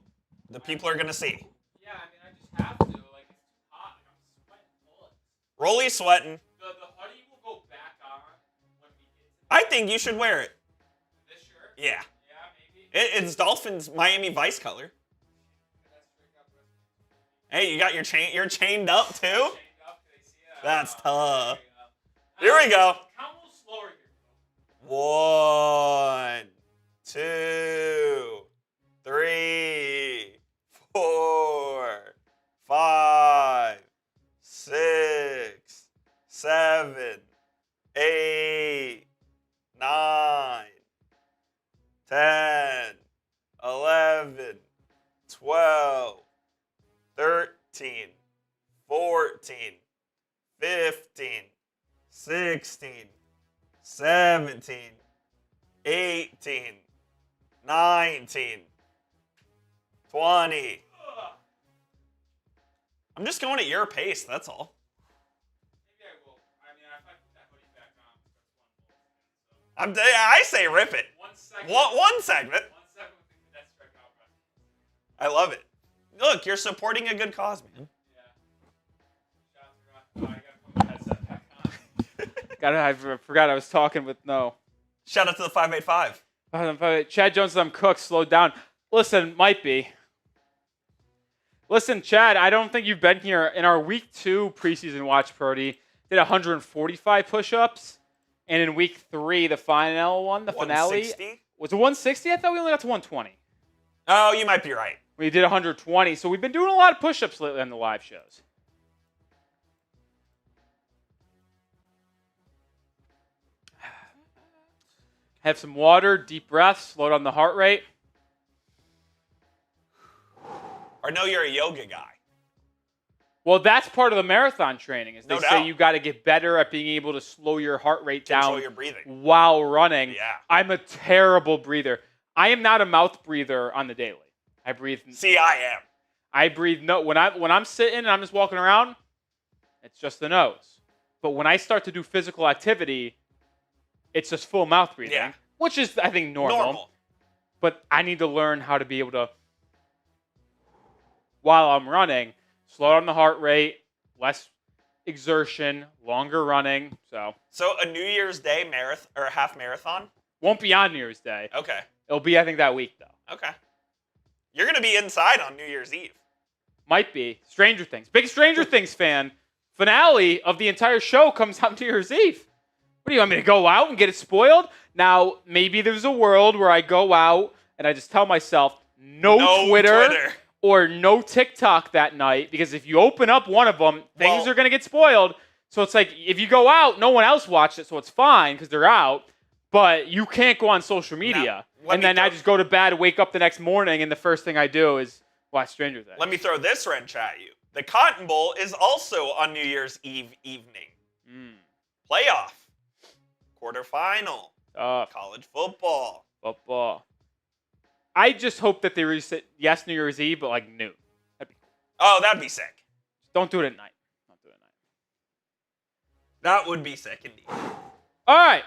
the people are going to see. Yeah, I mean, I just have to. Like, it's too hot. I'm sweating bullets. Rolly sweating. The hoodie will go back on when we get to I think you should wear it. this shirt. Yeah. Yeah, maybe. It's Dolphins Miami Vice color. Hey, you got your chain. You're chained up too. Chained up, they see that. That's tough. There Here we go. Count a little slower here. 1, 2, 3, 4, 5, 6, 7, 8, 9, 10, 11, 12, 13, 14, 15, 16, 17, 18, 19, 20. I'm just going at your pace, that's all. Maybe I will. I mean, if I put that hoodie back on, that's one bullet. I say rip it. 1 second. One segment. 1 second with the cadet strike out. I love it. Look, you're supporting a good cause, man. Yeah. I gotta put my headset back on. I forgot I was talking with no. Shout out to the 585. Chad Jones says I'm cooked. Slow down. Listen, might be. Listen, Chad, I don't think you've been here. In our week 2 preseason watch party, did 145 push-ups. And in week 3, the final one, the finale, 160? was it 160? I thought we only got to 120. Oh, you might be right. We did 120. So we've been doing a lot of push-ups lately on the live shows. Have some water, deep breaths, slow down the heart rate. Or no, you're a yoga guy. Well, that's part of the marathon training. Is they No say doubt. you got to get better at being able to slow your heart rate Control down your breathing. while running. Yeah. I'm a terrible breather. I am not a mouth breather on the daily. I breathe. See, I am. I breathe no when I'm sitting and I'm just walking around, it's just the nose. But when I start to do physical activity, it's just full mouth breathing, Yeah. which is I think normal. But I need to learn how to be able to, while I'm running, slow down the heart rate, less exertion, longer running. So a New Year's Day marathon or half marathon? won't be on New Year's Day. Okay. It'll be I think that week though. Okay. You're gonna be inside on New Year's Eve. Might be. Stranger Things. Big Stranger Things fan. Finale of the entire show comes out New Year's Eve. What do you want me to go out and get it spoiled? Now, maybe there's a world where I go out and I just tell myself, no Twitter or no TikTok that night, because if you open up one of them, things are going to get spoiled. So it's like, if you go out, no one else watched it, so it's fine because they're out. But you can't go on social media. And then I just go to bed, wake up the next morning, and the first thing I do is watch Stranger Things. Let me throw this wrench at you. The Cotton Bowl is also on New Year's Eve evening. Playoff. Quarterfinal. College football. Football. I just hope that they reset, yes, New Year's Eve, but like noon. That'd be cool. Oh, that'd be sick. Don't do it at night. Don't do it at night. That would be sick indeed. All right.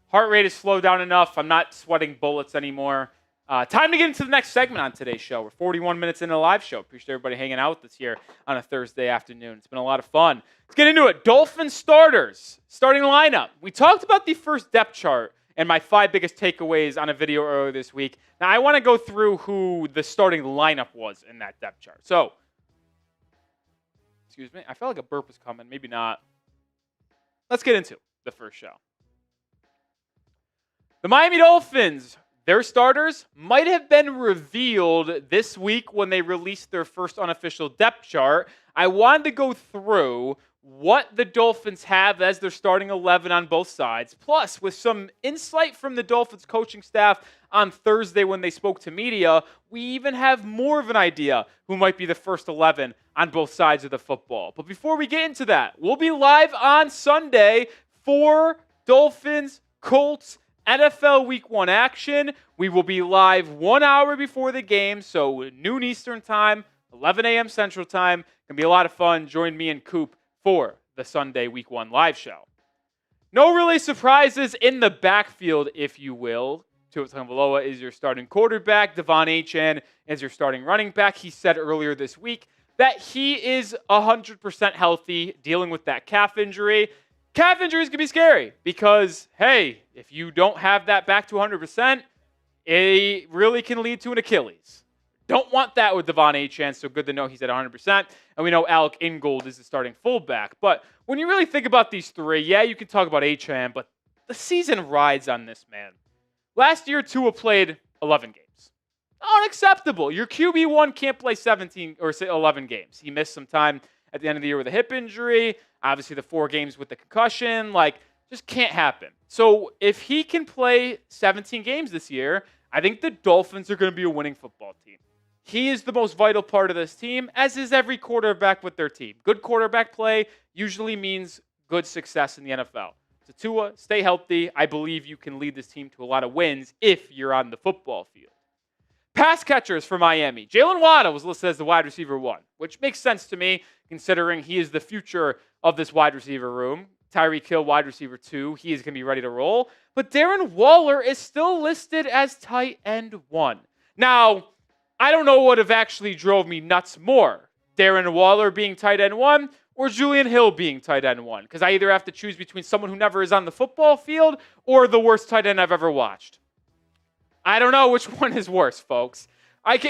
Heart rate is slowed down enough. I'm not sweating bullets anymore. Time to get into the next segment on today's show. We're 41 minutes into the live show. Appreciate everybody hanging out with us here on a Thursday afternoon. It's been a lot of fun. Let's get into it. Dolphins starters, starting lineup. We talked about the first depth chart and my 5 biggest takeaways on a video earlier this week. Now, I want to go through who the starting lineup was in that depth chart. So, excuse me. I felt like a burp was coming. Maybe not. Let's get into the first show. The Miami Dolphins, their starters might have been revealed this week when they released their first unofficial depth chart. I wanted to go through what the Dolphins have as their starting 11 on both sides, plus with some insight from the Dolphins coaching staff on Thursday when they spoke to media, we even have more of an idea who might be the first 11 on both sides of the football. But before we get into that, we'll be live on Sunday for Dolphins, Colts, NFL Week 1 action. We will be live 1 hour before the game, so noon Eastern time, 11 a.m. Central time. Going to be a lot of fun. Join me and Coop for the Sunday Week 1 live show. No really surprises in the backfield, if you will. Tua Tagovailoa is your starting quarterback. Devon Achane is your starting running back. He said earlier this week that he is 100% healthy, dealing with that calf injury. Calf injuries can be scary because, hey, if you don't have that back to 100%, it really can lead to an Achilles. Don't want that with Devon Achane, so good to know he's at 100%. And we know Alec Ingold is the starting fullback. But when you really think about these three, yeah, you can talk about Achane, but the season rides on this man. Last year, Tua played 11 games. Unacceptable. Your QB1 can't play 17 or 11 games. He missed some time at the end of the year with a hip injury. Obviously, the 4 games with the concussion, just can't happen. So if he can play 17 games this year, I think the Dolphins are going to be a winning football team. He is the most vital part of this team, as is every quarterback with their team. Good quarterback play usually means good success in the NFL. So Tua, stay healthy. I believe you can lead this team to a lot of wins if you're on the football field. Pass catchers for Miami. Jaelan Waller was listed as the wide receiver 1, which makes sense to me considering he is the future of this wide receiver room. Tyreek Hill, wide receiver 2. He is going to be ready to roll. But Darren Waller is still listed as tight end 1. Now, I don't know what have actually drove me nuts more. Darren Waller being tight end 1 or Julian Hill being tight end 1. Because I either have to choose between someone who never is on the football field or the worst tight end I've ever watched. I don't know which one is worse, folks. With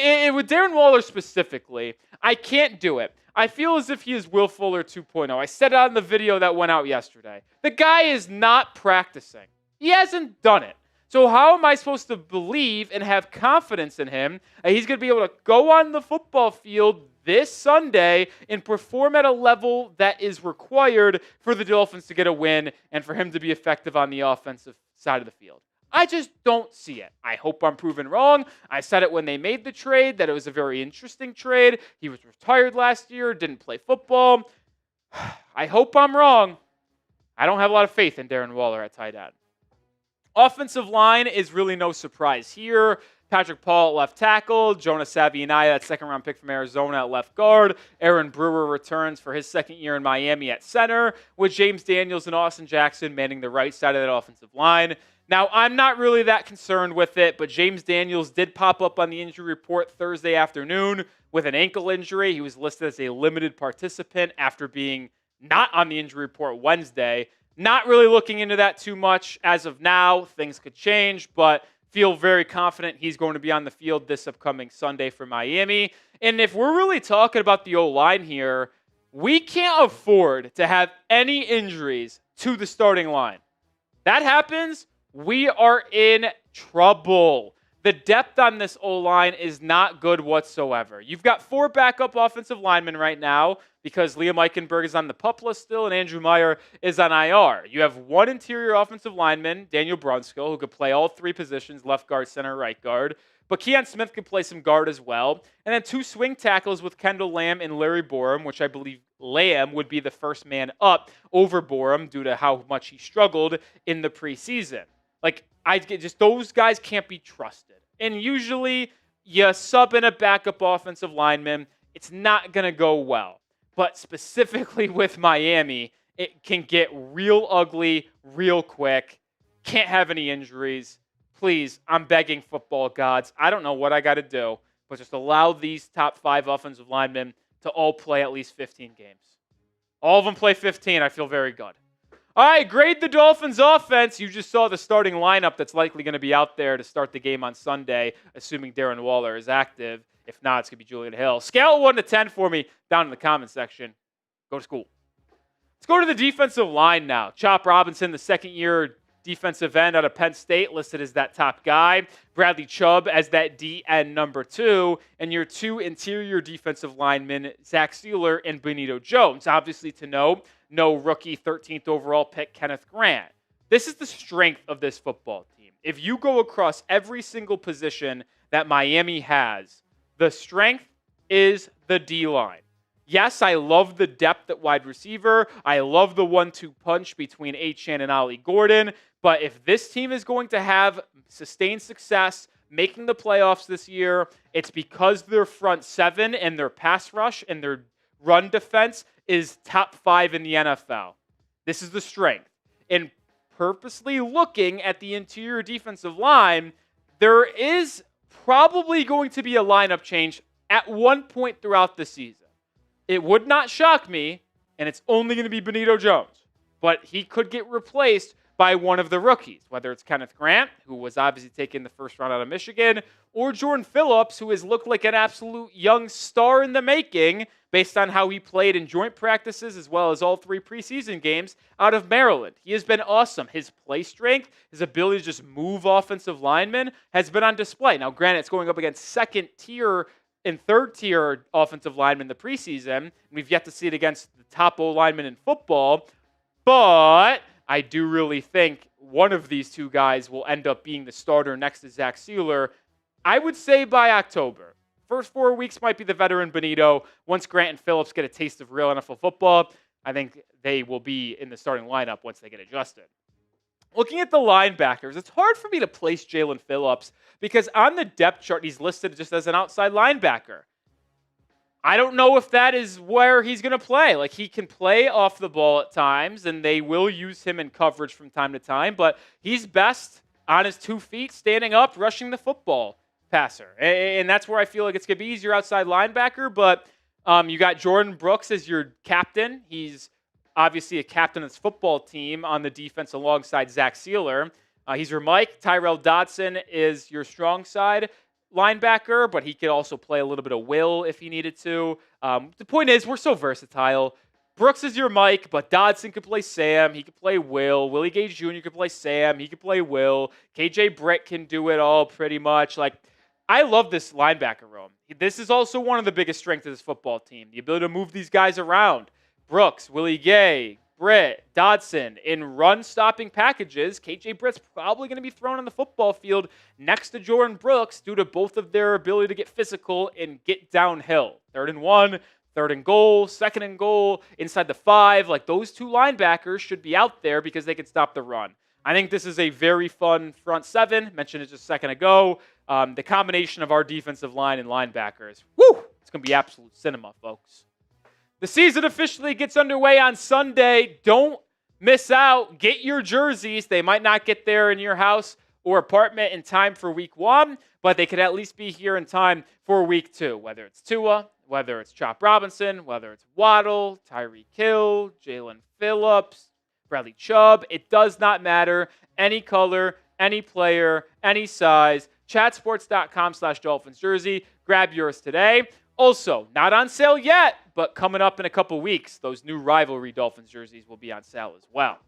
Darren Waller specifically, I can't do it. I feel as if he is Will Fuller 2.0. I said it on the video that went out yesterday. The guy is not practicing. He hasn't done it. So how am I supposed to believe and have confidence in him that he's going to be able to go on the football field this Sunday and perform at a level that is required for the Dolphins to get a win and for him to be effective on the offensive side of the field? I just don't see it. I hope I'm proven wrong. I said it when they made the trade, that it was a very interesting trade. He was retired last year, didn't play football. I hope I'm wrong. I don't have a lot of faith in Darren Waller at tight end. Offensive line is really no surprise here. Patrick Paul at left tackle, Jonah Savianaya, that second-round pick from Arizona at left guard. Aaron Brewer returns for his second year in Miami at center, with James Daniels and Austin Jackson manning the right side of that offensive line. Now, I'm not really that concerned with it, but James Daniels did pop up on the injury report Thursday afternoon with an ankle injury. He was listed as a limited participant after being not on the injury report Wednesday. Not really looking into that too much as of now. Things could change, but feel very confident he's going to be on the field this upcoming Sunday for Miami. And if we're really talking about the O-line here, we can't afford to have any injuries to the starting line. That happens, we are in trouble. The depth on this O-line is not good whatsoever. You've got 4 backup offensive linemen right now because Liam Eichenberg is on the PUP list still and Andrew Meyer is on IR. You have 1 interior offensive lineman, Daniel Brunskill, who could play all 3 positions, left guard, center, right guard. But Keon Smith could play some guard as well. And then 2 swing tackles with Kendall Lamb and Larry Borum, which I believe Lamb would be the first man up over Borum due to how much he struggled in the preseason. Those guys can't be trusted. And usually you sub in a backup offensive lineman it's not going to go well. But specifically with Miami, it can get real ugly real quick. Can't have any injuries. Please, I'm begging football gods. I don't know what I got to do, but just allow these top 5 offensive linemen to all play at least 15 games. All of them play 15. I feel very good. All right, grade the Dolphins offense. You just saw the starting lineup that's likely going to be out there to start the game on Sunday, assuming Darren Waller is active. If not, it's going to be Julian Hill. Scale of 1 to 10 for me down in the comment section. Go to school. Let's go to the defensive line now. Chop Robinson, the second-year defensive end out of Penn State, listed as that top guy. Bradley Chubb as that DN number 2. And your 2 interior defensive linemen, Zach Sieler and Benito Jones. Obviously, to note, no rookie 13th overall pick Kenneth Grant. This is the strength of this football team. If you go across every single position that Miami has, the strength is the D-line. Yes, I love the depth at wide receiver. I love the 1-2 punch between Achane and Ollie Gordon. But if this team is going to have sustained success making the playoffs this year, it's because their front 7 and their pass rush and their run defense is top 5 in the NFL. This is the strength. And purposely looking at the interior defensive line, there is probably going to be a lineup change at one point throughout the season. It would not shock me, and it's only going to be Benito Jones. But he could get replaced by one of the rookies, whether it's Kenneth Grant, who was obviously taken the first round out of Michigan, or Jaelan Phillips, who has looked like an absolute young star in the making based on how he played in joint practices as well as all 3 preseason games out of Maryland. He has been awesome. His play strength, his ability to just move offensive linemen has been on display. Now, granted, it's going up against second-tier and third-tier offensive linemen in the preseason. We've yet to see it against the top O-linemen in football, but I do really think one of these 2 guys will end up being the starter next to Zach Sieler, I would say by October. First 4 weeks might be the veteran Benito. Once Grant and Phillips get a taste of real NFL football, I think they will be in the starting lineup once they get adjusted. Looking at the linebackers, it's hard for me to place Jaelan Phillips because on the depth chart, he's listed just as an outside linebacker. I don't know if that is where he's going to play. Like, he can play off the ball at times, and they will use him in coverage from time to time, but he's best on his 2 feet, standing up, rushing the football passer. And that's where I feel like it's going to be easier outside linebacker, but you got Jordan Brooks as your captain. He's obviously a captain of this football team on the defense alongside Zach Sieler. He's your Mike. Tyrell Dodson is your strong side linebacker, but he could also play a little bit of Will if he needed to. The point is, we're so versatile. Brooks is your Mike, but Dodson could play Sam. He could play Will. Willie Gage Jr. could play Sam. He could play Will. KJ Britt can do it all pretty much. Like, I love this linebacker room. This is also one of the biggest strengths of this football team, the ability to move these guys around. Brooks, Willie Gay, Britt, Dodson, in run-stopping packages. KJ Britt's probably going to be thrown on the football field next to Jordan Brooks due to both of their ability to get physical and get downhill. 3rd and 1, 3rd and goal, 2nd and goal, inside the 5. Like, those 2 linebackers should be out there because they can stop the run. I think this is a very fun front 7. Mentioned it just a second ago. The combination of our defensive line and linebackers. Woo! It's going to be absolute cinema, folks. The season officially gets underway on Sunday. Don't miss out. Get your jerseys. They might not get there in your house or apartment in time for week 1, but they could at least be here in time for week 2, whether it's Tua, whether it's Chop Robinson, whether it's Waddle, Tyreek Hill, Jaelan Phillips, Bradley Chubb. It does not matter. Any color, any player, any size. Chatsports.com/Dolphins jersey. Grab yours today. Also, not on sale yet, but coming up in a couple weeks, those new rivalry Dolphins jerseys will be on sale as well.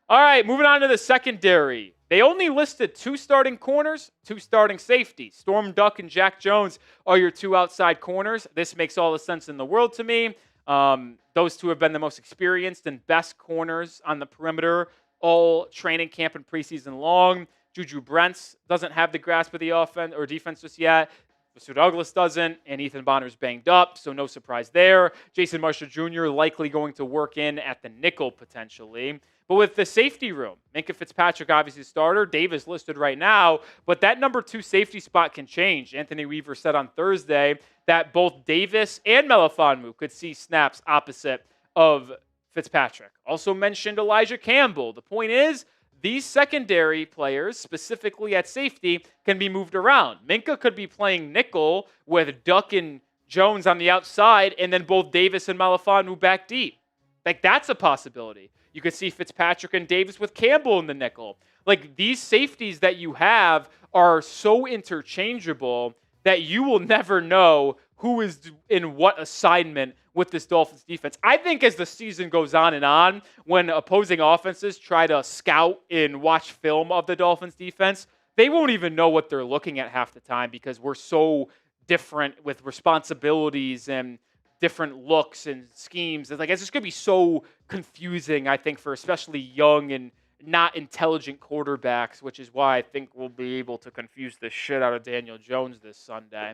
All right, moving on to the secondary. They only listed 2 starting corners, 2 starting safeties. Storm Duck and Jack Jones are your 2 outside corners. This makes all the sense in the world to me. Those 2 have been the most experienced and best corners on the perimeter all training camp and preseason long. Juju Brents doesn't have the grasp of the offense or defense just yet. Mr. Douglas doesn't, and Ethan Bonner's banged up, so no surprise there. Jason Marshall Jr. likely going to work in at the nickel potentially. But with the safety room, Minkah Fitzpatrick obviously starter, Davis listed right now, but that number 2 safety spot can change. Anthony Weaver said on Thursday that both Davis and Melifonwu could see snaps opposite of Fitzpatrick. Also mentioned Elijah Campbell. The point is, these secondary players, specifically at safety, can be moved around. Minkah could be playing nickel with Duck and Jones on the outside, and then both Davis and Melifonwu back deep. Like, that's a possibility. You could see Fitzpatrick and Davis with Campbell in the nickel. Like, these safeties that you have are so interchangeable that you will never know who is in what assignment with this Dolphins defense. I think as the season goes on, when opposing offenses try to scout and watch film of the Dolphins defense, they won't even know what they're looking at half the time because we're so different with responsibilities and different looks and schemes. It's just going to be so confusing, I think, for especially young and not intelligent quarterbacks, which is why I think we'll be able to confuse the shit out of Daniel Jones this Sunday.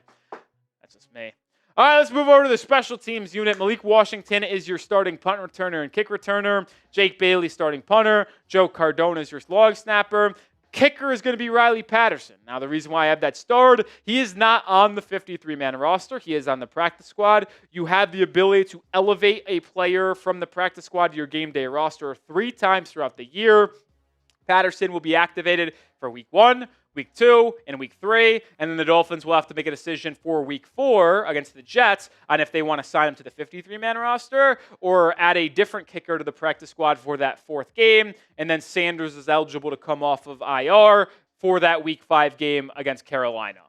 That's just me. All right, let's move over to the special teams unit. Malik Washington is your starting punt returner and kick returner. Jake Bailey starting punter. Joe Cardona is your long snapper. Kicker is going to be Riley Patterson. Now, the reason why I have that starred, he is not on the 53-man roster. He is on the practice squad. You have the ability to elevate a player from the practice squad to your game day roster 3 times throughout the year. Patterson will be activated for week 1, week 2, and week 3, and then the Dolphins will have to make a decision for week 4 against the Jets on if they want to sign him to the 53-man roster or add a different kicker to the practice squad for that 4th game, and then Sanders is eligible to come off of IR for that week 5 game against Carolina.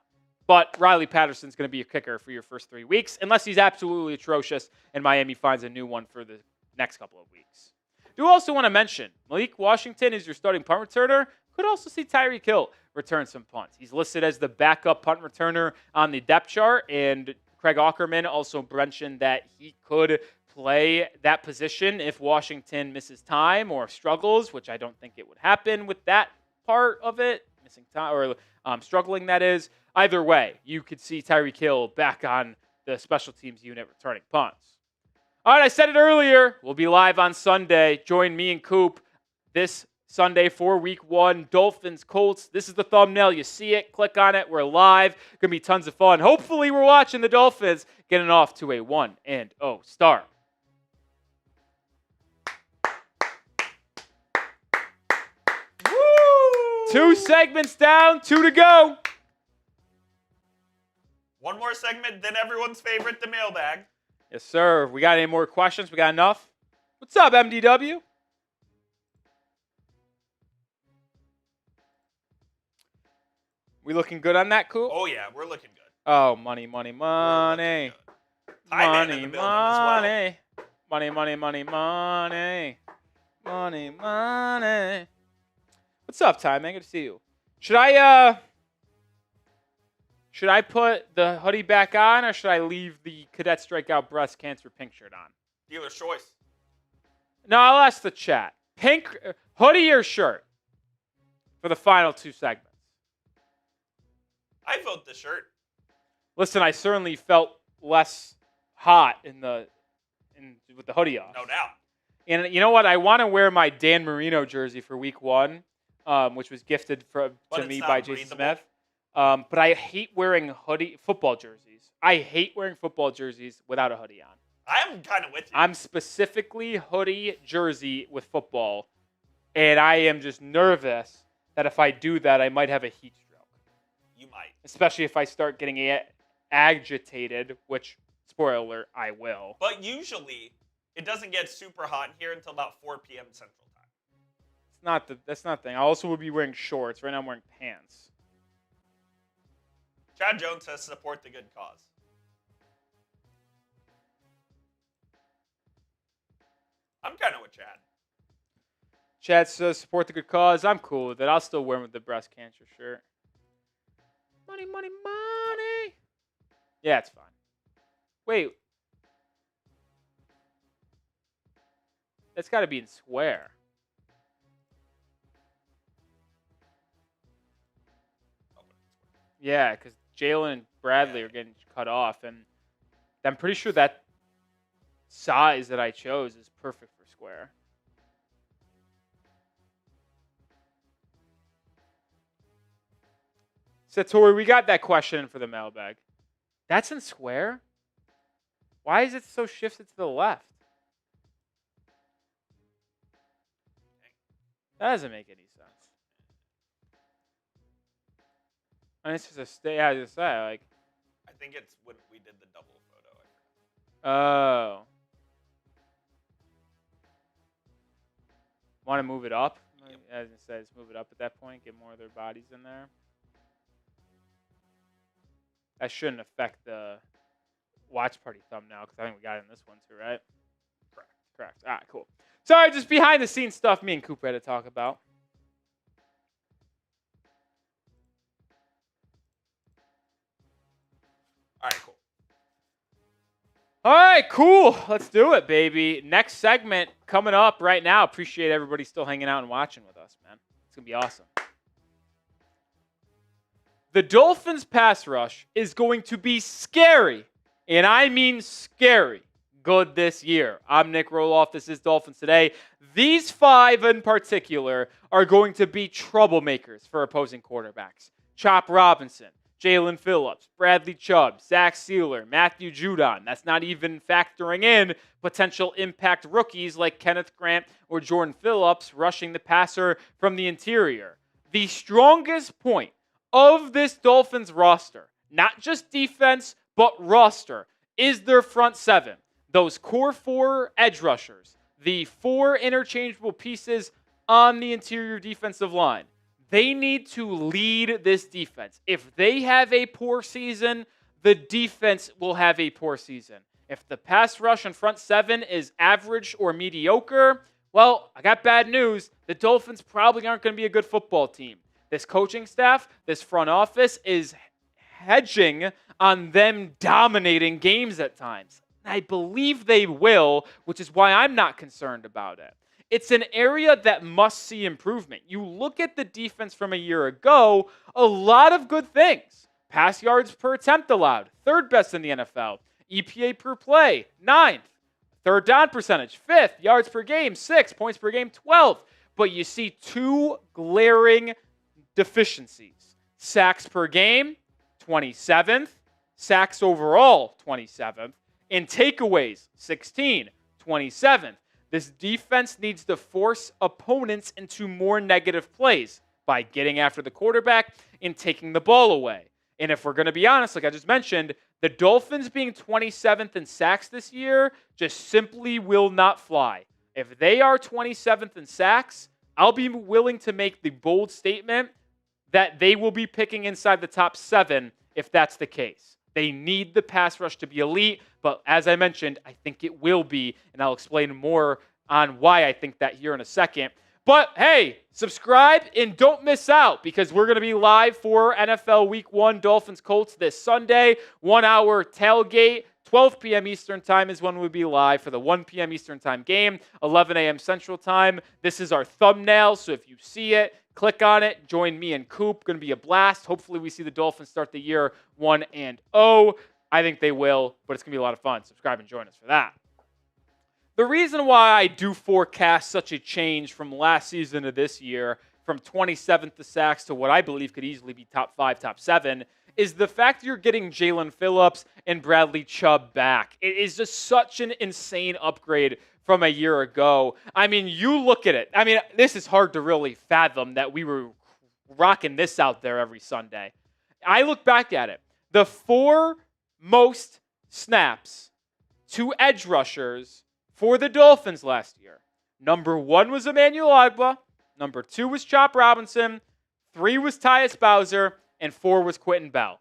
But Riley Patterson's going to be a kicker for your first 3 weeks, unless he's absolutely atrocious and Miami finds a new one for the next couple of weeks. Do also want to mention, Malik Washington is your starting punt returner. Could also see Tyreek Hill return some punts. He's listed as the backup punt returner on the depth chart, and Craig Aukerman also mentioned that he could play that position if Washington misses time or struggles, which I don't think it would happen with that part of it, missing time or struggling, that is. Either way, you could see Tyreek Hill back on the special teams unit returning punts. All right, I said it earlier. We'll be live on Sunday. Join me and Coop this Sunday for week 1, Dolphins, Colts. This is the thumbnail. You see it. Click on it. We're live. Going to be tons of fun. Hopefully, we're watching the Dolphins getting off to a 1-0 start. Woo! 2 segments down, 2 to go. One more segment, then everyone's favorite, the mailbag. Yes, sir. We got any more questions? We got enough? What's up, MDW? We looking good on that, Coop? Oh, yeah, we're looking good. Oh, money, money, money. Money, money. Money, money, money, money. Money, money. What's up, Ty, man? Good to see you. Should I put the hoodie back on, or should I leave the Cadet Strikeout Breast Cancer pink shirt on? Dealer's choice. No, I'll ask the chat. Pink hoodie or shirt for the final 2 segments? I vote the shirt. Listen, I certainly felt less hot with the hoodie off. No doubt. And you know what? I want to wear my Dan Marino jersey for week 1, which was gifted to me by Jason Smith. But I hate wearing football jerseys. I hate wearing football jerseys without a hoodie on. I'm kind of with you. I'm specifically hoodie jersey with football, and I am just nervous that if I do that, I might have a heat stroke. You might. Especially if I start getting agitated, which, spoiler alert, I will. But usually, it doesn't get super hot in here until about 4 p.m. Central Time. That's not the thing. I also will be wearing shorts. Right now I'm wearing pants. Chad Jones says support the good cause. I'm kind of with Chad. Chad says support the good cause. I'm cool with it. I'll still wear the breast cancer shirt. Money, money, money. Yeah, it's fine. Wait. That's got to be in square. Yeah, because Jalen and Bradley are getting cut off, and I'm pretty sure that size that I chose is perfect for square. Satori, we got that question for the mailbag. That's in square? Why is it so shifted to the left? That doesn't make any sense. And it's just a stay, as I say, like. I think it's when we did the double photo. Oh. Want to move it up? Yep. As it says, move it up at that point, get more of their bodies in there. That shouldn't affect the watch party thumbnail because I think we got it in this one too, right? Correct. All right, cool. Sorry, just behind the scenes stuff me and Cooper had to talk about. All right, cool. All right, cool. Let's do it, baby. Next segment coming up right now. Appreciate everybody still hanging out and watching with us, man. It's going to be awesome. The Dolphins pass rush is going to be scary, and I mean scary, good this year. I'm Nic Rohloff. This is Dolphins Today. These 5 in particular are going to be troublemakers for opposing quarterbacks. Chop Robinson, Jaelan Phillips, Bradley Chubb, Zach Sieler, Matthew Judon. That's not even factoring in potential impact rookies like Kenneth Grant or Jordan Phillips rushing the passer from the interior. The strongest point of this Dolphins roster, not just defense, but roster, is their front 7. Those core 4 edge rushers, the 4 interchangeable pieces on the interior defensive line. They need to lead this defense. If they have a poor season, the defense will have a poor season. If the pass rush and front 7 is average or mediocre, well, I got bad news. The Dolphins probably aren't going to be a good football team. This coaching staff, this front office is hedging on them dominating games at times. I believe they will, which is why I'm not concerned about it. It's an area that must see improvement. You look at the defense from a year ago, a lot of good things. Pass yards per attempt allowed, 3rd best in the NFL. EPA per play, 9th. 3rd down percentage, 5th. Yards per game, 6th. Points per game, 12th. But you see 2 glaring deficiencies. Sacks per game, 27th. Sacks overall, 27th. And takeaways, 16, 27th. This defense needs to force opponents into more negative plays by getting after the quarterback and taking the ball away. And if we're going to be honest, like I just mentioned, the Dolphins being 27th in sacks this year just simply will not fly. If they are 27th in sacks, I'll be willing to make the bold statement that they will be picking inside the top 7 if that's the case. They need the pass rush to be elite, but as I mentioned, I think it will be, and I'll explain more on why I think that here in a second. But hey, subscribe and don't miss out because we're going to be live for NFL Week 1 Dolphins Colts this Sunday. 1-hour tailgate. 12 p.m. Eastern Time is when we'll be live for the 1 p.m. Eastern Time game. 11 a.m. Central Time. This is our thumbnail, so if you see it, click on it. Join me and Coop. Going to be a blast. Hopefully we see the Dolphins start the year 1-0. I think they will, but it's going to be a lot of fun. Subscribe and join us for that. The reason why I do forecast such a change from last season to this year, from 27th to sacks to what I believe could easily be top 5, top 7, is the fact you're getting Jaelan Phillips and Bradley Chubb back. It is just such an insane upgrade from a year ago. I mean, you look at it. I mean, this is hard to really fathom that we were rocking this out there every Sunday. I look back at it. The 4 most snaps to edge rushers for the Dolphins last year. Number 1 was Emmanuel Ogbah. Number 2 was Chop Robinson. 3 was Tyus Bowser. And 4 was Quentin Bell.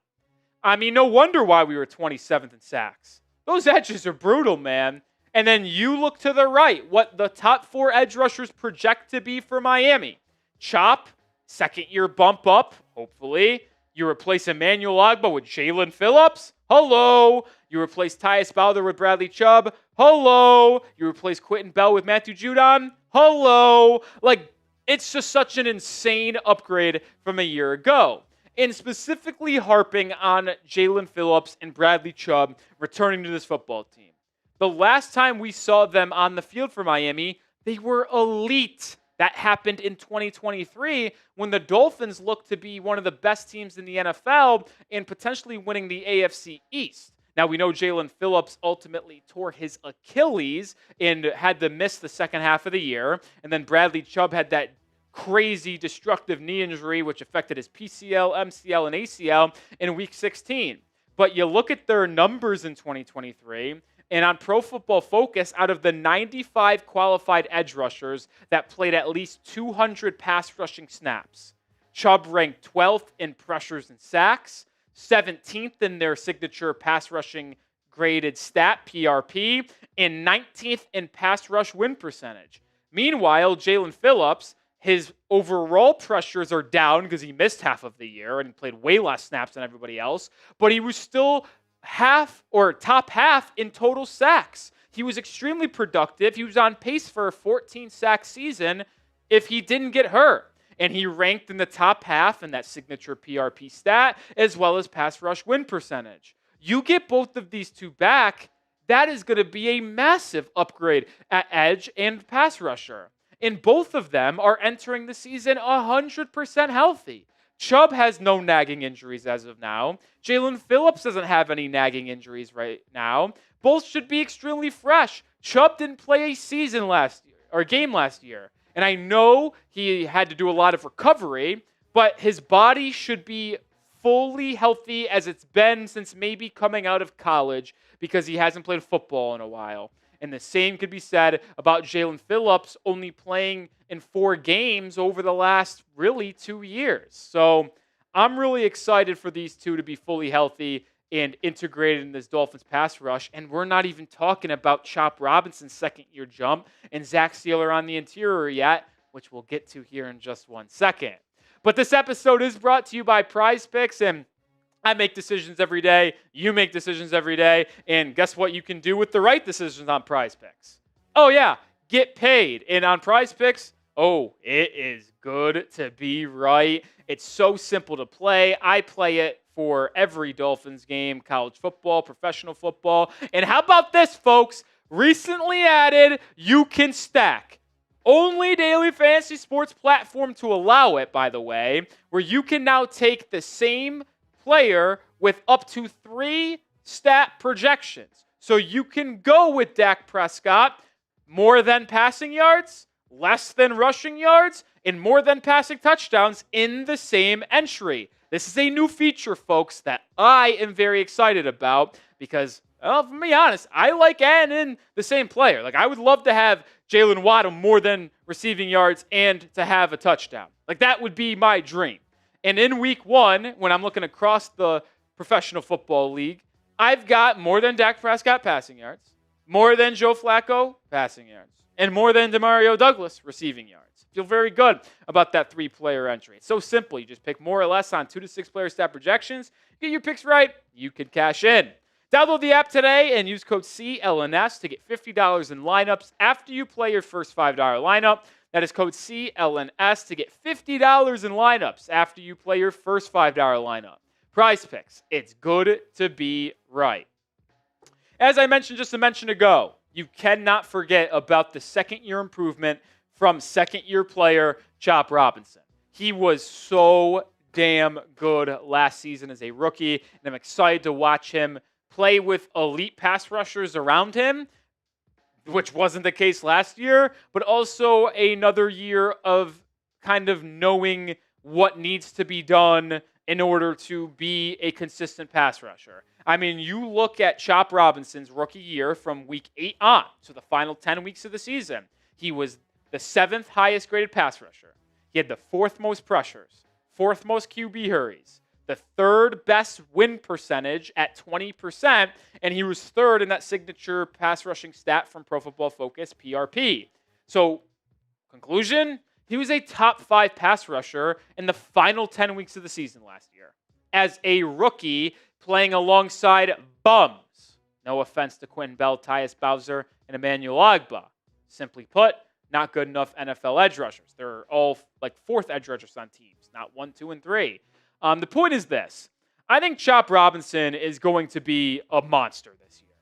I mean, no wonder why we were 27th in sacks. Those edges are brutal, man. And then you look to the right, what the top 4 edge rushers project to be for Miami. Chop, 2nd-year bump up, hopefully. You replace Emmanuel Ogbah with Jaelan Phillips. Hello. You replace Tyus Bowser with Bradley Chubb. Hello. You replace Quentin Bell with Matthew Judon. Hello. Like, it's just such an insane upgrade from a year ago. And specifically harping on Jaelan Phillips and Bradley Chubb returning to this football team. The last time we saw them on the field for Miami, they were elite. That happened in 2023 when the Dolphins looked to be one of the best teams in the NFL and potentially winning the AFC East. Now, we know Jaelan Phillips ultimately tore his Achilles and had to miss the second half of the year. And then Bradley Chubb had that crazy destructive knee injury, which affected his PCL, MCL, and ACL in Week 16. But you look at their numbers in 2023, and on Pro Football Focus, out of the 95 qualified edge rushers that played at least 200 pass rushing snaps, Chubb ranked 12th in pressures and sacks, 17th in their signature pass rushing graded stat, PRP, and 19th in pass rush win percentage. Meanwhile, Jaelan Phillips, his overall pressures are down because he missed half of the year and played way less snaps than everybody else, but he was still top half in total sacks. He was extremely productive. He was on pace for a 14-sack season if he didn't get hurt. And he ranked in the top half in that signature PRP stat, as well as pass rush win percentage. You get both of these two back, that is going to be a massive upgrade at edge and pass rusher. And both of them are entering the season 100% healthy. Chubb has no nagging injuries as of now. Jaelan Phillips doesn't have any nagging injuries right now. Both should be extremely fresh. Chubb didn't play a game last year. And I know he had to do a lot of recovery, but his body should be fully healthy as it's been since maybe coming out of college because he hasn't played football in a while. And the same could be said about Jaelan Phillips only playing in 4 games over the last really 2 years. So I'm really excited for these two to be fully healthy and integrated in this Dolphins pass rush. And we're not even talking about Chop Robinson's second-year jump and Zach Sieler on the interior yet, which we'll get to here in just 1 second. But this episode is brought to you by Prize Picks, and I make decisions every day. You make decisions every day. And guess what you can do with the right decisions on Prize Picks? Oh, yeah, get paid. And on Prize Picks, oh, it is good to be right. It's so simple to play. I play it for every Dolphins game, college football, professional football. And how about this, folks? Recently added, you can stack. Only daily fantasy sports platform to allow it, by the way, where you can now take the same player with up to 3 stat projections. So you can go with Dak Prescott, more than passing yards, less than rushing yards, and more than passing touchdowns in the same entry. This is a new feature, folks, that I am very excited about because, well, to be honest, I like adding in the same player. Like, I would love to have Jalen Waddle more than receiving yards and to have a touchdown. Like, that would be my dream. And in week 1, when I'm looking across the professional football league, I've got more than Dak Prescott passing yards, more than Joe Flacco passing yards, and more than Demario Douglas receiving yards. Feel very good about that 3-player entry. It's so simple. You just pick more or less on 2 to 6 player stat projections. Get your picks right, you can cash in. Download the app today and use code CLNS to get $50 in lineups after you play your first $5 lineup. That is code CLNS to get $50 in lineups after you play your first $5 lineup. Prize Picks. It's good to be right. As I mentioned just a mention ago, you cannot forget about the second-year improvement from second-year player Chop Robinson. He was so damn good last season as a rookie, and I'm excited to watch him play with elite pass rushers around him, which wasn't the case last year, but also another year of kind of knowing what needs to be done in order to be a consistent pass rusher. I mean, you look at Chop Robinson's rookie year from week 8 on, so the final 10 weeks of the season. He was the 7th highest graded pass rusher. He had the 4th most pressures, 4th most QB hurries, the 3rd best win percentage at 20%, and he was 3rd in that signature pass rushing stat from Pro Football Focus, PRP. So, conclusion, he was a top 5 pass rusher in the final 10 weeks of the season last year as a rookie playing alongside bums. No offense to Quentin Bell, Tyus Bowser, and Emmanuel Ogbah. Simply put, not good enough NFL edge rushers. They're all like 4th edge rushers on teams, not 1, 2, and 3. The point is this. I think Chop Robinson is going to be a monster this year.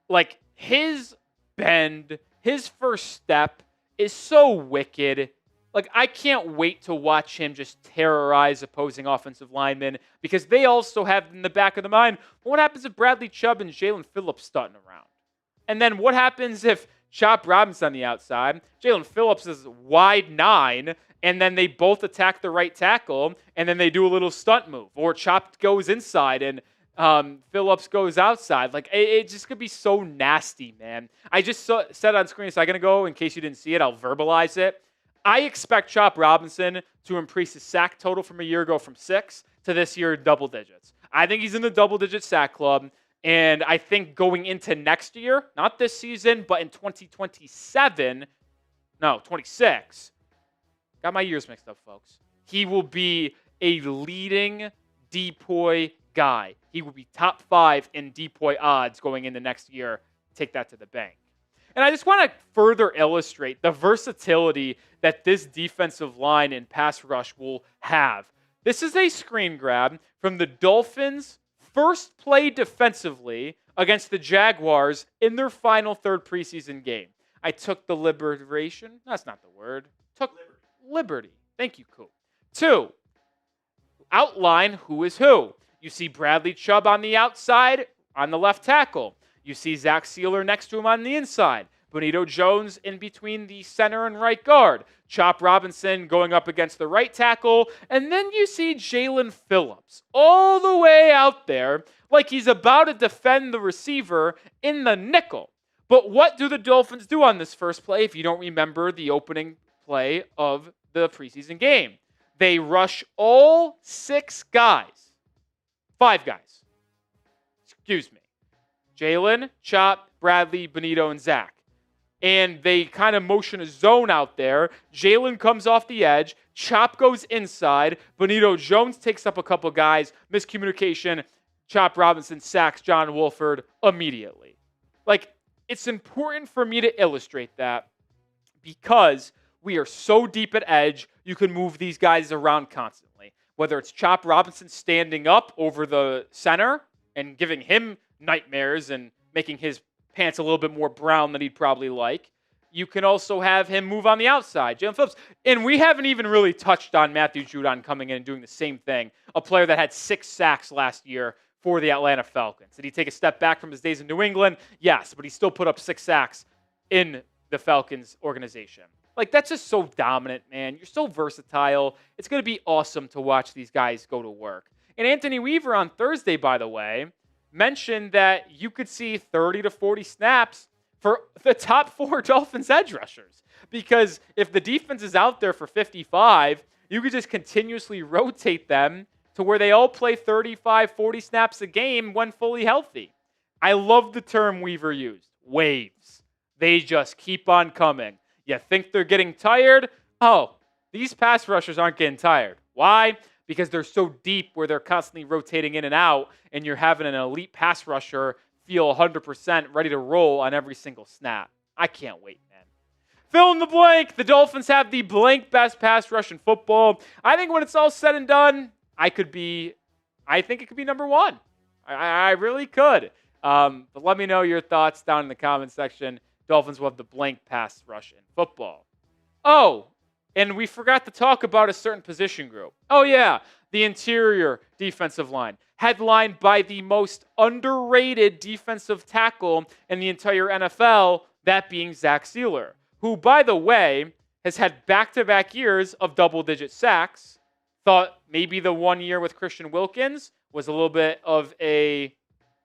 Like, his bend, his first step is so wicked. Like, I can't wait to watch him just terrorize opposing offensive linemen because they also have in the back of the mind, what happens if Bradley Chubb and Jaelan Phillips starting around? And then what happens if Chop Robinson on the outside, Jaelan Phillips is wide 9, and then they both attack the right tackle, and then they do a little stunt move, or Chop goes inside and Phillips goes outside. Like, it just could be so nasty, man. I just said on screen, so I'm going to go, in case you didn't see it, I'll verbalize it. I expect Chop Robinson to increase his sack total from a year ago from 6 to this year double digits. I think he's in the double-digit sack club, and I think going into next year, not this season, but in 26, got my years mixed up, folks. He will be a leading depoy guy. He will be top 5 in depoy odds going into next year. Take that to the bank. And I just want to further illustrate the versatility that this defensive line and pass rush will have. This is a screen grab from the Dolphins' first play defensively against the Jaguars in their final third preseason game. I took the liberation. That's not the word. Took liberty. Thank you, Coop. 2, outline who is who. You see Bradley Chubb on the outside on the left tackle. You see Zach Sieler next to him on the inside. Bonito Jones in between the center and right guard. Chop Robinson going up against the right tackle. And then you see Jaelan Phillips all the way out there like he's about to defend the receiver in the nickel. But what do the Dolphins do on this first play if you don't remember the opening play of the preseason game? They rush all 5 guys. Excuse me. Jaelan, Chop, Bradley, Bonito, and Zach. And they kind of motion a zone out there. Jaelan comes off the edge. Chop goes inside. Bonito Jones takes up a couple guys. Miscommunication. Chop Robinson sacks John Wolford immediately. Like, it's important for me to illustrate that because we are so deep at edge, you can move these guys around constantly. Whether it's Chop Robinson standing up over the center and giving him nightmares and making his pants a little bit more brown than he'd probably like. You can also have him move on the outside, Jaelan Phillips. And we haven't even really touched on Matthew Judon coming in and doing the same thing. A player that had 6 sacks last year for the Atlanta Falcons. Did he take a step back from his days in New England? Yes, but he still put up 6 sacks in the Falcons organization. Like, that's just so dominant, man. You're so versatile. It's going to be awesome to watch these guys go to work. And Anthony Weaver on Thursday, by the way, mentioned that you could see 30 to 40 snaps for the top 4 Dolphins edge rushers. Because if the defense is out there for 55, you could just continuously rotate them to where they all play 35, 40 snaps a game when fully healthy. I love the term Weaver used, waves. They just keep on coming. You think they're getting tired? Oh, these pass rushers aren't getting tired. Why? Because they're so deep where they're constantly rotating in and out, and you're having an elite pass rusher feel 100% ready to roll on every single snap. I can't wait, man. Fill in the blank. The Dolphins have the blank best pass rush in football. I think when it's all said and done, I think it could be number 1. I really could. But let me know your thoughts down in the comment section. Dolphins will have the blank pass rush in football. Oh, and we forgot to talk about a certain position group. Oh, yeah, the interior defensive line, headlined by the most underrated defensive tackle in the entire NFL, that being Zach Sieler, who, by the way, has had back-to-back years of double-digit sacks. Thought maybe the 1 year with Christian Wilkins was a little bit of a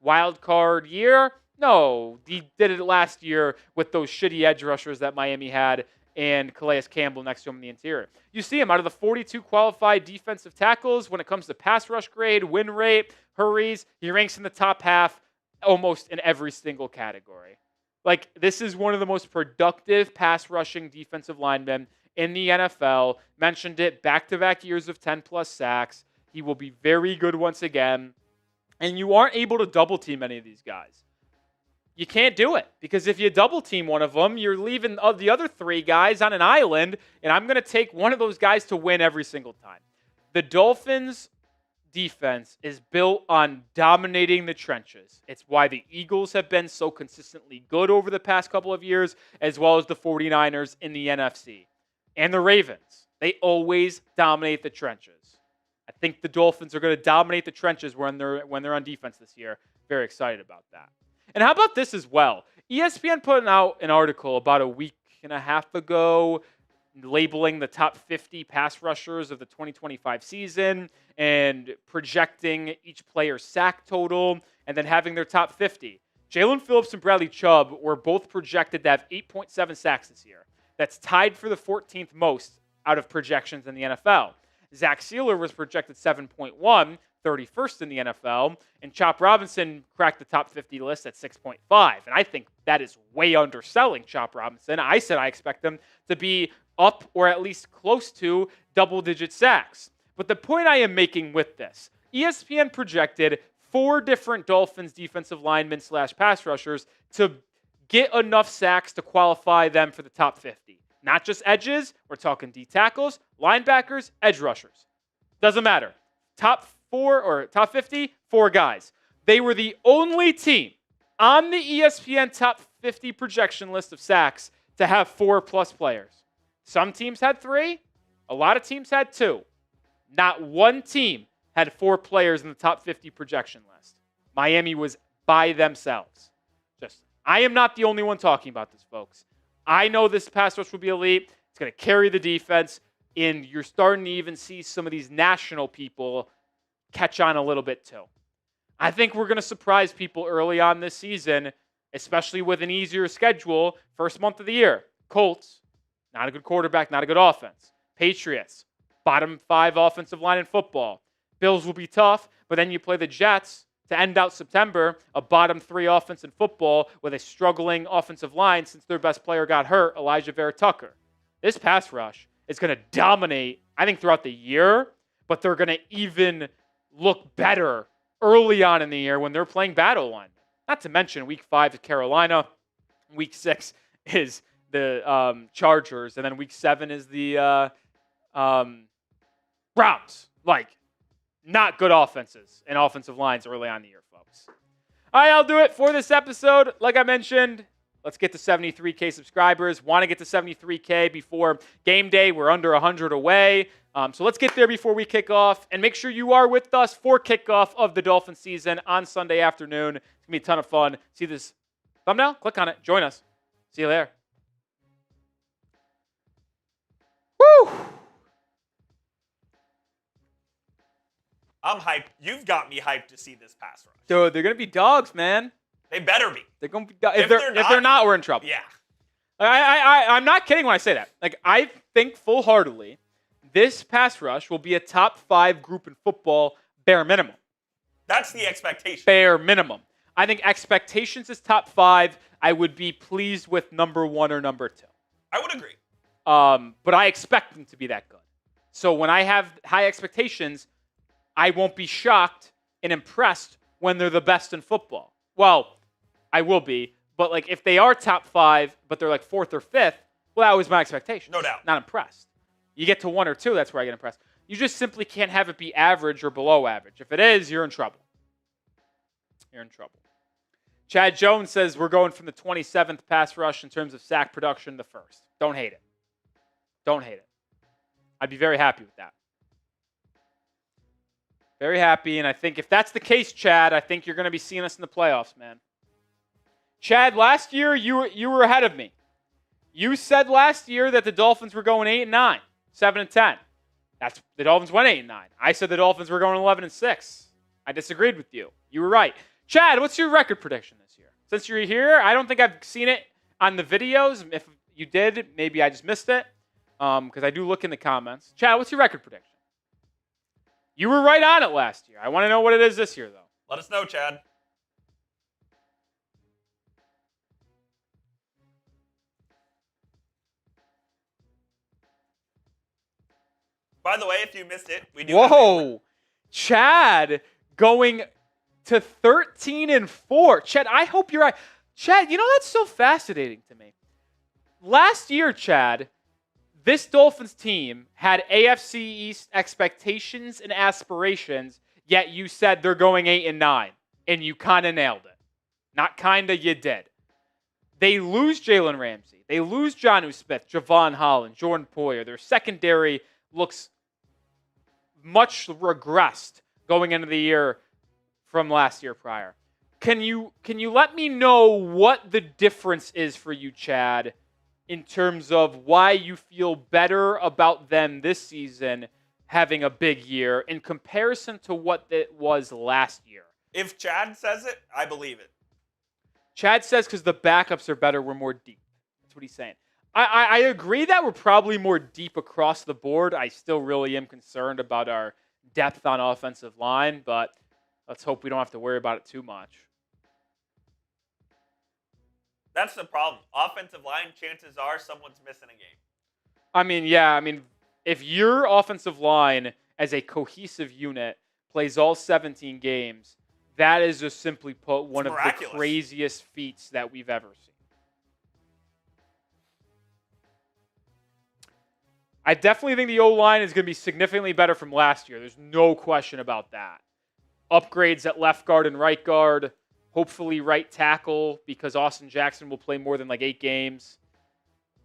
wild card year. No, he did it last year with those shitty edge rushers that Miami had and Calais Campbell next to him in the interior. You see him out of the 42 qualified defensive tackles when it comes to pass rush grade, win rate, hurries. He ranks in the top half almost in every single category. Like, this is one of the most productive pass rushing defensive linemen in the NFL. Mentioned it, back-to-back years of 10-plus sacks. He will be very good once again. And you aren't able to double-team any of these guys. You can't do it because if you double team one of them, you're leaving the other 3 guys on an island, and I'm going to take one of those guys to win every single time. The Dolphins' defense is built on dominating the trenches. It's why the Eagles have been so consistently good over the past couple of years, as well as the 49ers in the NFC. and the Ravens. They always dominate the trenches. I think the Dolphins are going to dominate the trenches when they're on defense this year. Very excited about that. And how about this as well? ESPN put out an article about a week and a half ago labeling the top 50 pass rushers of the 2025 season and projecting each player's sack total and then having their top 50. Jaelan Phillips and Bradley Chubb were both projected to have 8.7 sacks this year. That's tied for the 14th most out of projections in the NFL. Zach Sieler was projected 7.1, 31st in the NFL, and Chop Robinson cracked the top 50 list at 6.5. And I think that is way underselling Chop Robinson. I said I expect him to be up or at least close to double-digit sacks. But the point I am making with this, ESPN projected 4 different Dolphins defensive linemen / pass rushers to get enough sacks to qualify them for the top 50. Not just edges, we're talking D tackles, linebackers, edge rushers. Doesn't matter. Top 4 or top 50, 4 guys. They were the only team on the ESPN top 50 projection list of sacks to have 4+ players. Some teams had 3. A lot of teams had 2. Not one team had 4 players in the top 50 projection list. Miami was by themselves. I am not the only one talking about this, folks. I know this pass rush will be elite. It's going to carry the defense, and you're starting to even see some of these national people catch on a little bit too. I think we're going to surprise people early on this season, especially with an easier schedule. First month of the year, Colts, not a good quarterback, not a good offense. Patriots, bottom 5 offensive line in football. Bills will be tough, but then you play the Jets to end out September, a bottom 3 offense in football with a struggling offensive line since their best player got hurt, Elijah Vera Tucker. This pass rush is going to dominate, I think, throughout the year, but they're going to even look better early on in the year when they're playing battle line. Not to mention week 5 is Carolina, week 6 is the Chargers, and then week 7 is the Browns. Not good offenses and offensive lines early on in the year, folks. All right, I'll do it for this episode. Like I mentioned, let's get to 73K subscribers. Want to get to 73K before game day. We're under 100 away. So let's get there before we kick off. And make sure you are with us for kickoff of the Dolphins season on Sunday afternoon. It's going to be a ton of fun. See this thumbnail? Click on it. Join us. See you there. Woo! I'm hyped. You've got me hyped to see this pass rush. Dude, they're going to be dogs, man. They better be. They're going to be dogs. If they're not, we're in trouble. Yeah. I'm not kidding when I say that. I think full-heartedly this pass rush will be a top 5 group in football, bare minimum. That's the expectation. Bare minimum. I think expectations is top 5. I would be pleased with number 1 or number 2. I would agree. But I expect them to be that good. So when I have high expectations, I won't be shocked and impressed when they're the best in football. Well, I will be, but if they are top 5, but they're 4th or 5th, well, that was my expectation. No doubt. Not impressed. You get to 1 or 2, that's where I get impressed. You just simply can't have it be average or below average. If it is, you're in trouble. You're in trouble. Chad Jones says we're going from the 27th pass rush in terms of sack production to 1st. Don't hate it. Don't hate it. I'd be very happy with that. Very happy, and I think if that's the case, Chad, I think you're going to be seeing us in the playoffs, man. Chad, last year you were ahead of me. You said last year that the Dolphins were going 8-9, 7-10. The Dolphins went 8-9. I said the Dolphins were going 11-6. I disagreed with you. You were right. Chad, what's your record prediction this year? Since you're here, I don't think I've seen it on the videos. If you did, maybe I just missed it because I do look in the comments. Chad, what's your record prediction? You were right on it last year. I want to know what it is this year, though. Let us know, Chad. By the way, if you missed it, we do. Whoa, Chad going to 13-4. Chad, I hope you're right. Chad, that's so fascinating to me. Last year, Chad, this Dolphins team had AFC East expectations and aspirations, yet you said they're going 8-9, and you kind of nailed it. Not kind of, you did. They lose Jalen Ramsey. They lose Jonnu Smith, Javon Holland, Jordan Poyer. Their secondary looks much regressed going into the year from last year prior. Can you let me know what the difference is for you, Chad, in terms of why you feel better about them this season having a big year in comparison to what it was last year? If Chad says it, I believe it. Chad says because the backups are better, we're more deep. That's what he's saying. I agree that we're probably more deep across the board. I still really am concerned about our depth on offensive line, but let's hope we don't have to worry about it too much. That's the problem. Offensive line, chances are someone's missing a game. I mean, if your offensive line as a cohesive unit plays all 17 games, that is just simply put one of the craziest feats that we've ever seen. I definitely think the O-line is going to be significantly better from last year. There's no question about that. Upgrades at left guard and right guard. Hopefully right tackle because Austin Jackson will play more than 8 games.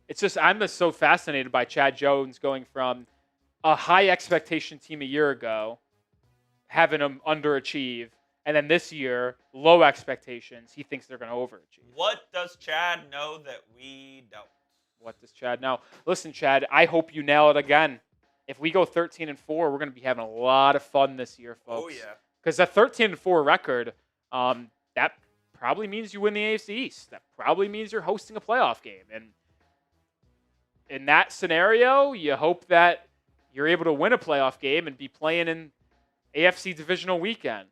It's just, I'm just so fascinated by Chad Jones going from a high expectation team a year ago, having them underachieve, and then this year, low expectations. He thinks they're going to overachieve. What does Chad know that we don't? What does Chad know? Listen, Chad, I hope you nail it again. If we go 13-4, we're going to be having a lot of fun this year, folks. Oh, yeah. Because a 13-4 record, that probably means you win the AFC East. That probably means you're hosting a playoff game. And in that scenario, you hope that you're able to win a playoff game and be playing in AFC divisional weekend.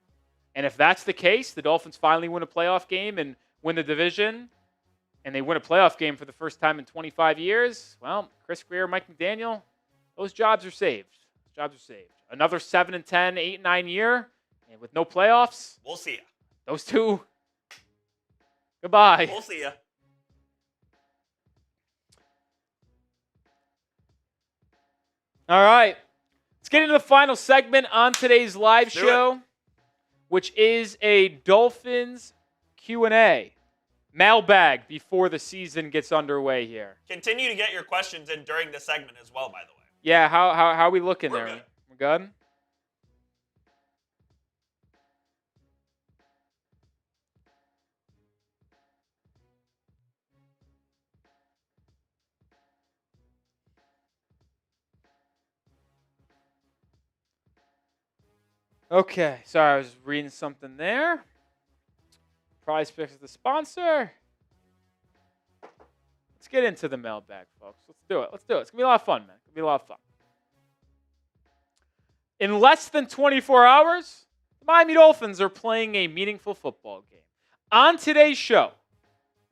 And if that's the case, the Dolphins finally win a playoff game and win the division, and they win a playoff game for the first time in 25 years, well, Chris Grier, Mike McDaniel, those jobs are saved. Those jobs are saved. Another 7-10, 8-9 year, and with no playoffs. We'll see ya. Those two, goodbye. We'll see ya. All right. Let's get into the final segment on today's live show, which is a Dolphins Q&A. Mailbag before the season gets underway here. Continue to get your questions in during the segment as well, by the way. Yeah, how are we looking there? Good. We're good? Okay, sorry, I was reading something there. Prize Picks is the sponsor. Let's get into the mailbag, folks. Let's do it. It's going to be a lot of fun, man. It's going to be a lot of fun. In less than 24 hours, the Miami Dolphins are playing a meaningful football game. On today's show,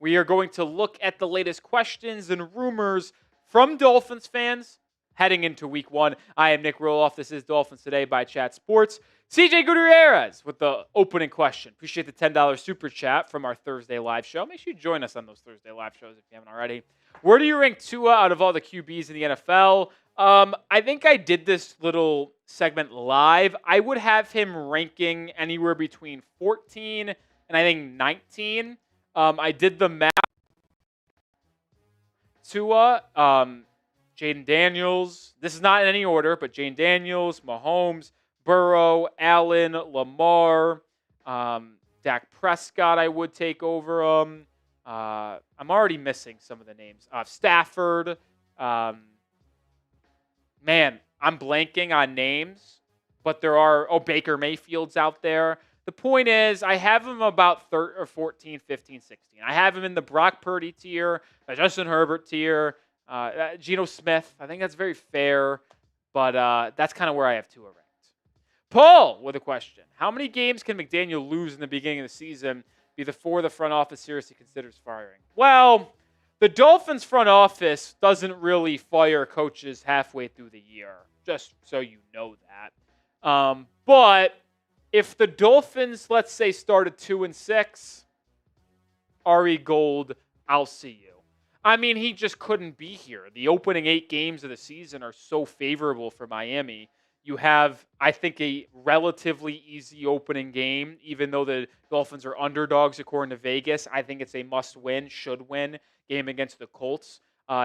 we are going to look at the latest questions and rumors from Dolphins fans heading into Week 1. I am Nic Rohloff. This is Dolphins Today by Chat Sports. CJ Gutierrez with the opening question. Appreciate the $10 super chat from our Thursday live show. Make sure you join us on those Thursday live shows if you haven't already. Where do you rank Tua out of all the QBs in the NFL? I think I did this little segment live. I would have him ranking anywhere between 14 and I think 19. I did the math. Tua, Jaden Daniels. This is not in any order, but Jaden Daniels, Mahomes, Burrow, Allen, Lamar, Dak Prescott I would take over him. I'm already missing some of the names. Stafford. Man, I'm blanking on names, but there are, Baker Mayfield's out there. The point is, I have him about 14, 15, 16. I have him in the Brock Purdy tier, the Justin Herbert tier, Geno Smith. I think that's very fair, but that's kind of where I have Tua ranked. Paul with a question. How many games can McDaniel lose in the beginning of the season before the front office seriously considers firing? Well, the Dolphins front office doesn't really fire coaches halfway through the year, just so you know that. But if the Dolphins, let's say, started 2-6, Ari Gold, I'll see you. I mean, he just couldn't be here. The opening 8 games of the season are so favorable for Miami. You have, I think, a relatively easy opening game, even though the Dolphins are underdogs according to Vegas. I think it's a must-win, should-win game against the Colts.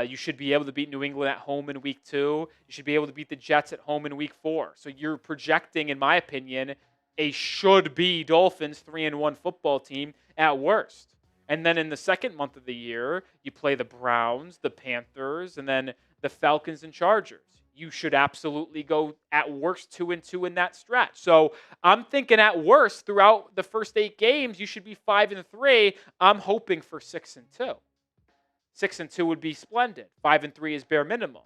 You should be able to beat New England at home in week 2. You should be able to beat the Jets at home in week 4. So you're projecting, in my opinion, a should-be Dolphins 3-1 football team at worst. And then in the second month of the year, you play the Browns, the Panthers, and then the Falcons and Chargers. You should absolutely go at worst 2-2 in that stretch. So I'm thinking at worst throughout the first 8 games, you should be 5-3. I'm hoping for 6-2. 6-2 would be splendid. 5-3 is bare minimum.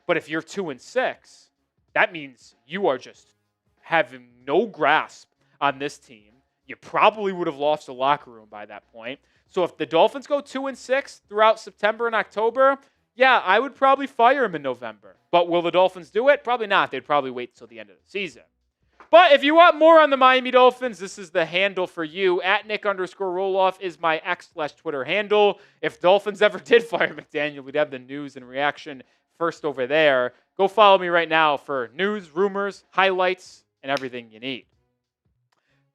But if you're 2-6, that means you are just having no grasp on this team. You probably would have lost the locker room by that point. So if the Dolphins go 2-6 throughout September and October, yeah, I would probably fire him in November. But will the Dolphins do it? Probably not. They'd probably wait until the end of the season. But if you want more on the Miami Dolphins, this is the handle for you. At Nic_Rohloff is my X/Twitter handle. If Dolphins ever did fire McDaniel, we'd have the news and reaction first over there. Go follow me right now for news, rumors, highlights, and everything you need.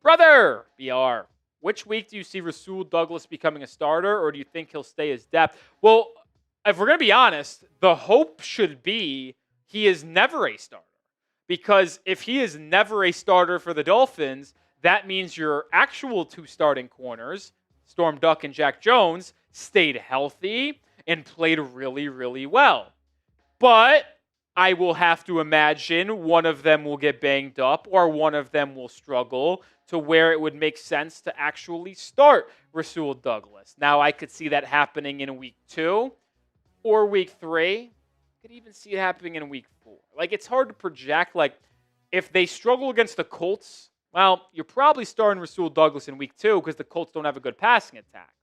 Brother, BR, which week do you see Rasul Douglas becoming a starter, or do you think he'll stay as depth? Well, if we're going to be honest, the hope should be he is never a starter. Because if he is never a starter for the Dolphins, that means your actual 2 starting corners, Storm Duck and Jack Jones, stayed healthy and played really, really well. But I will have to imagine one of them will get banged up or one of them will struggle to where it would make sense to actually start Rasul Douglas. Now, I could see that happening in week 2 or week 3. I could even see it happening in week 4. Like, it's hard to project. Like, if they struggle against the Colts, well, you're probably starting Rasul Douglas in week 2 because the Colts don't have a good passing attack.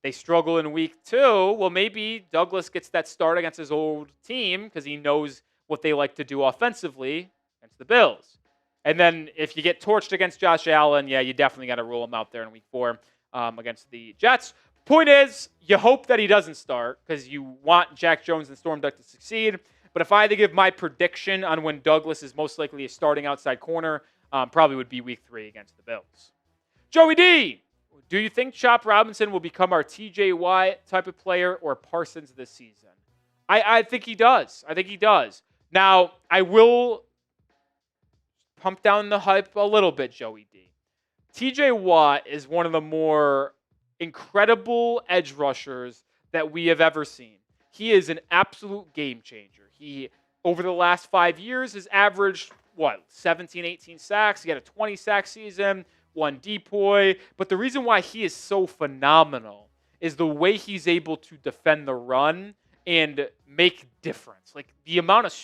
They struggle in week 2, well, maybe Douglas gets that start against his old team because he knows what they like to do offensively against the Bills. And then if you get torched against Josh Allen, yeah, you definitely got to rule him out there in week 4 against the Jets. Point is, you hope that he doesn't start because you want Jack Jones and Storm Duck to succeed. But if I had to give my prediction on when Douglas is most likely a starting outside corner, probably would be week 3 against the Bills. Joey D, do you think Chop Robinson will become our TJ Watt type of player or Parsons this season? I think he does. I think he does. Now, I will pump down the hype a little bit, Joey D. TJ Watt is one of the more incredible edge rushers that we have ever seen. He is an absolute game changer. He, over the last 5 years, has averaged, 17, 18 sacks. He had a 20-sack season, 1 depoy. But the reason why he is so phenomenal is the way he's able to defend the run and make difference. Like, the amount of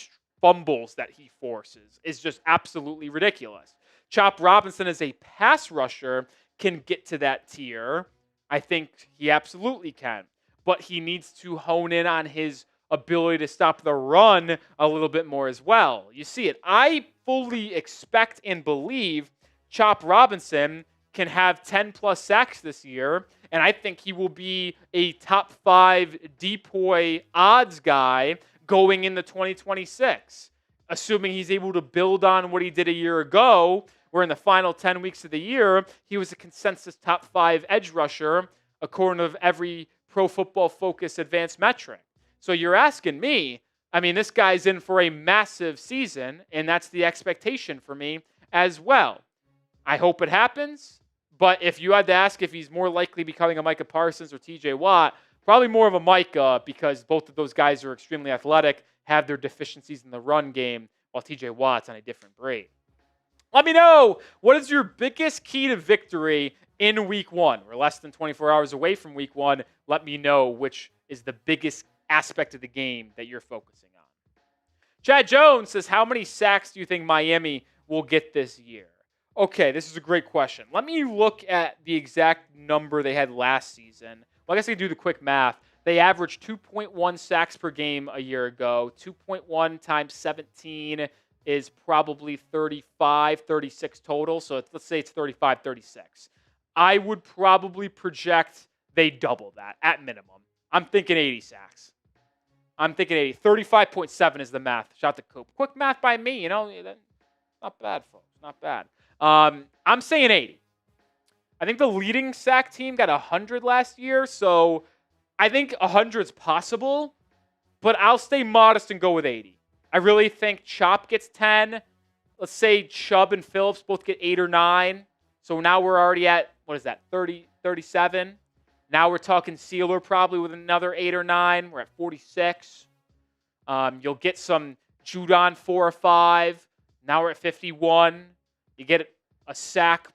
fumbles that he forces is just absolutely ridiculous. Chop Robinson as a pass rusher can get to that tier. I think he absolutely can. But he needs to hone in on his ability to stop the run a little bit more as well. You see it. I fully expect and believe Chop Robinson can have 10-plus sacks this year, and I think he will be a top 5 depoy odds guy going into 2026, assuming he's able to build on what he did a year ago, where in the final 10 weeks of the year, he was a consensus top 5 edge rusher, according to every Pro Football Focus advanced metric. So you're asking me, I mean, this guy's in for a massive season, and that's the expectation for me as well. I hope it happens, but if you had to ask if he's more likely becoming a Micah Parsons or TJ Watt, probably more of a Micah because both of those guys are extremely athletic, have their deficiencies in the run game, while TJ Watt's on a different breed. Let me know, what is your biggest key to victory in week 1? We're less than 24 hours away from week 1. Let me know which is the biggest aspect of the game that you're focusing on. Chad Jones says, how many sacks do you think Miami will get this year? Okay, this is a great question. Let me look at the exact number they had last season. Well, I guess I can do the quick math. They averaged 2.1 sacks per game a year ago. 2.1 times 17 is probably 35, 36 total. So let's say it's 35, 36. I would probably project they double that at minimum. I'm thinking 80 sacks. I'm thinking 80. 35.7 is the math. Shout to Coop. Quick math by me, not bad, folks. Not bad. I'm saying 80. I think the leading sack team got 100 last year, so I think 100 is possible, but I'll stay modest and go with 80. I really think Chop gets 10. Let's say Chubb and Phillips both get 8 or 9. So now we're already at, 30, 37. Now we're talking Sieler probably with another 8 or 9. We're at 46. You'll get some Judon 4 or 5. Now we're at 51. You get a sack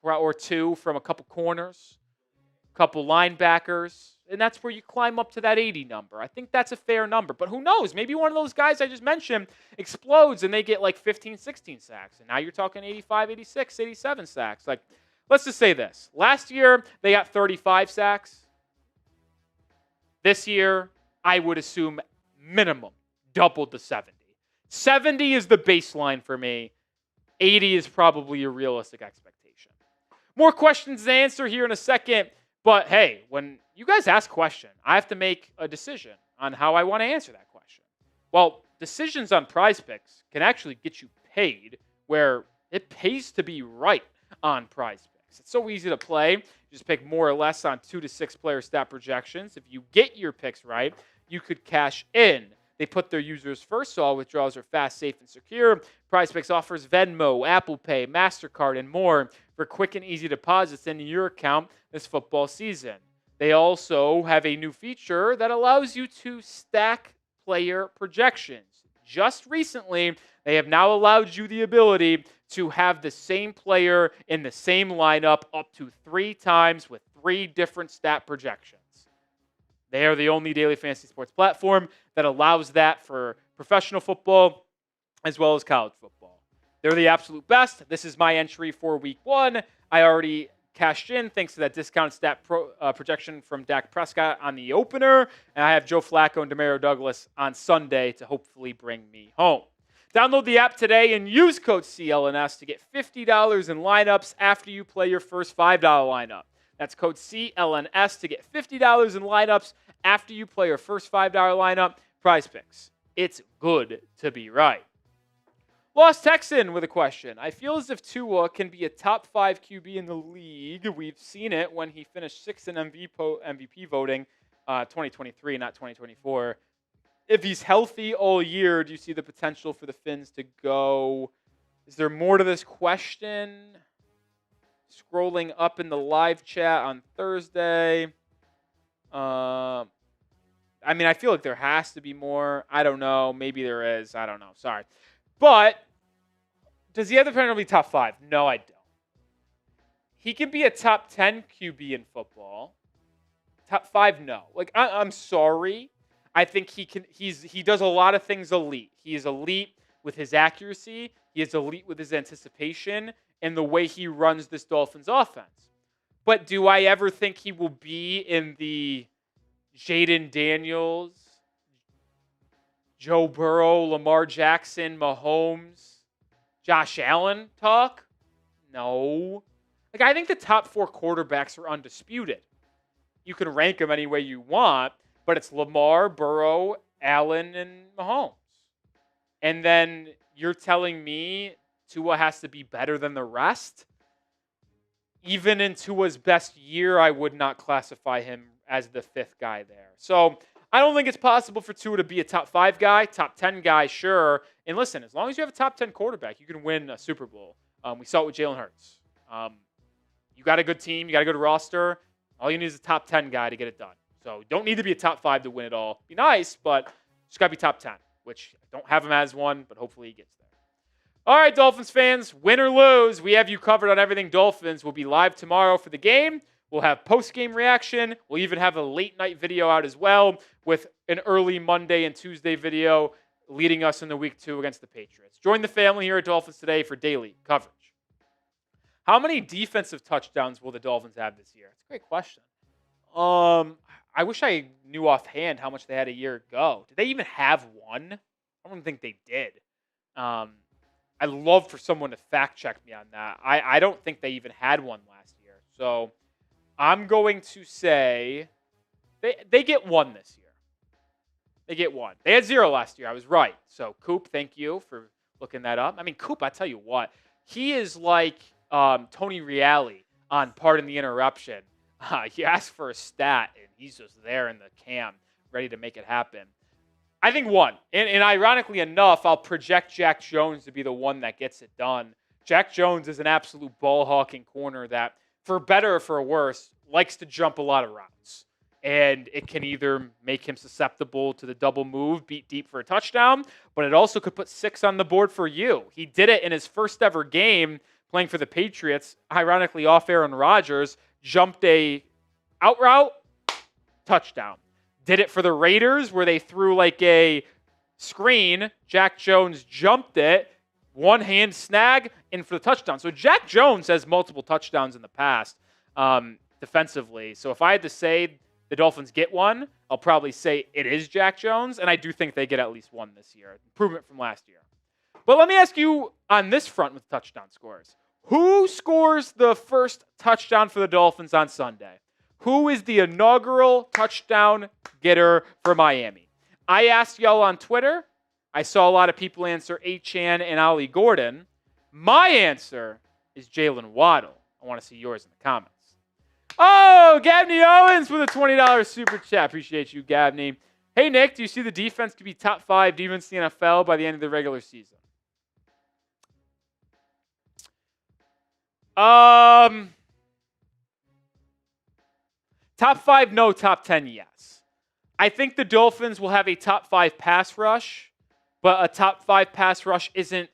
or 2 from a couple corners, a couple linebackers, and that's where you climb up to that 80 number. I think that's a fair number, but who knows? Maybe one of those guys I just mentioned explodes and they get like 15, 16 sacks, and now you're talking 85, 86, 87 sacks. Like, let's just say this. Last year, they got 35 sacks. This year, I would assume minimum doubled to 70. 70 is the baseline for me. 80 is probably a realistic expectation. More questions to answer here in a second. But hey, when you guys ask a question, I have to make a decision on how I want to answer that question. Well, decisions on Prize Picks can actually get you paid, where it pays to be right on Prize Picks. It's so easy to play. You just pick more or less on 2 to 6 player stat projections. If you get your picks right, you could cash in. They put their users first, so all withdrawals are fast, safe, and secure. PrizePicks offers Venmo, Apple Pay, MasterCard, and more for quick and easy deposits into your account this football season. They also have a new feature that allows you to stack player projections. Just recently, they have now allowed you the ability to have the same player in the same lineup up to 3 times with 3 different stat projections. They are the only daily fantasy sports platform that allows that for professional football as well as college football. They're the absolute best. This is my entry for week 1. I already cashed in thanks to that discount stat projection from Dak Prescott on the opener. And I have Joe Flacco and Demario Douglas on Sunday to hopefully bring me home. Download the app today and use code CLNS to get $50 in lineups after you play your first $5 lineup. That's code CLNS to get $50 in lineups after you play your first $5 lineup. Prize Picks. It's good to be right. Lost Texan with a question. I feel as if Tua can be a top 5 QB in the league. We've seen it when he finished 6th in MVP voting 2023, not 2024. If he's healthy all year, do you see the potential for the Fins to go? Is there more to this question? Scrolling up in the live chat on Thursday. I feel like there has to be more. I don't know. Maybe there is. I don't know. Sorry. But does he have the potential to be top 5? No, I don't. He can be a top 10 QB in football. Top 5, no. I'm sorry. I think he does a lot of things elite. He is elite with his accuracy. He is elite with his anticipation and the way he runs this Dolphins offense. But do I ever think he will be in the Jaden Daniels, Joe Burrow, Lamar Jackson, Mahomes, Josh Allen talk? No. I think the top 4 quarterbacks are undisputed. You can rank them any way you want, but it's Lamar, Burrow, Allen, and Mahomes. And then you're telling me Tua has to be better than the rest? Even in Tua's best year, I would not classify him as the 5th guy there. So I don't think it's possible for Tua to be a top 5 guy, top 10 guy, sure. And listen, as long as you have a top 10 quarterback, you can win a Super Bowl. We saw it with Jalen Hurts. You got a good team, you got a good roster. All you need is a top 10 guy to get it done. So don't need to be a top 5 to win it all. Be nice, but just got to be top 10, which I don't have him as one, but hopefully he gets there. All right, Dolphins fans, win or lose, we have you covered on everything Dolphins. We'll be live tomorrow for the game. We'll have post-game reaction. We'll even have a late-night video out as well with an early Monday and Tuesday video leading us into Week 2 against the Patriots. Join the family here at Dolphins Today for daily coverage. How many defensive touchdowns will the Dolphins have this year? That's a great question. I wish I knew offhand how much they had a year ago. Did they even have one? I don't think they did. I'd love for someone to fact check me on that. I don't think they even had one last year. So I'm going to say they get one this year. They get 1. They had 0 last year. I was right. So, Coop, thank you for looking that up. I mean, Coop, I tell you what, he is like Tony Reale on Pardon the Interruption. You ask for a stat, and he's just there in the cam, ready to make it happen. I think 1. And ironically enough, I'll project Jack Jones to be the one that gets it done. Jack Jones is an absolute ball-hawking corner that, for better or for worse, likes to jump a lot of routes. And it can either make him susceptible to the double move, beat deep for a touchdown, but it also could put 6 on the board for you. He did it in his first ever game playing for the Patriots, ironically off Aaron Rodgers, jumped a out route, touchdown. Did it for the Raiders where they threw like a screen. Jack Jones jumped it, one-hand snag, in for the touchdown. So Jack Jones has multiple touchdowns in the past defensively. So if I had to say the Dolphins get 1, I'll probably say it is Jack Jones, and I do think they get at least 1 this year. Improvement from last year. But let me ask you on this front with touchdown scores. Who scores the first touchdown for the Dolphins on Sunday? Who is the inaugural touchdown getter for Miami? I asked y'all on Twitter. I saw a lot of people answer Achane and Ollie Gordon. My answer is Jalen Waddle. I want to see yours in the comments. Oh, Gabney Owens with a $20 super chat. Appreciate you, Gabney. Hey, Nick, do you see the defense could be top 5 defense in the NFL by the end of the regular season? Top 5, no. Top 10, yes. I think the Dolphins will have a top 5 pass rush, but a top 5 pass rush isn't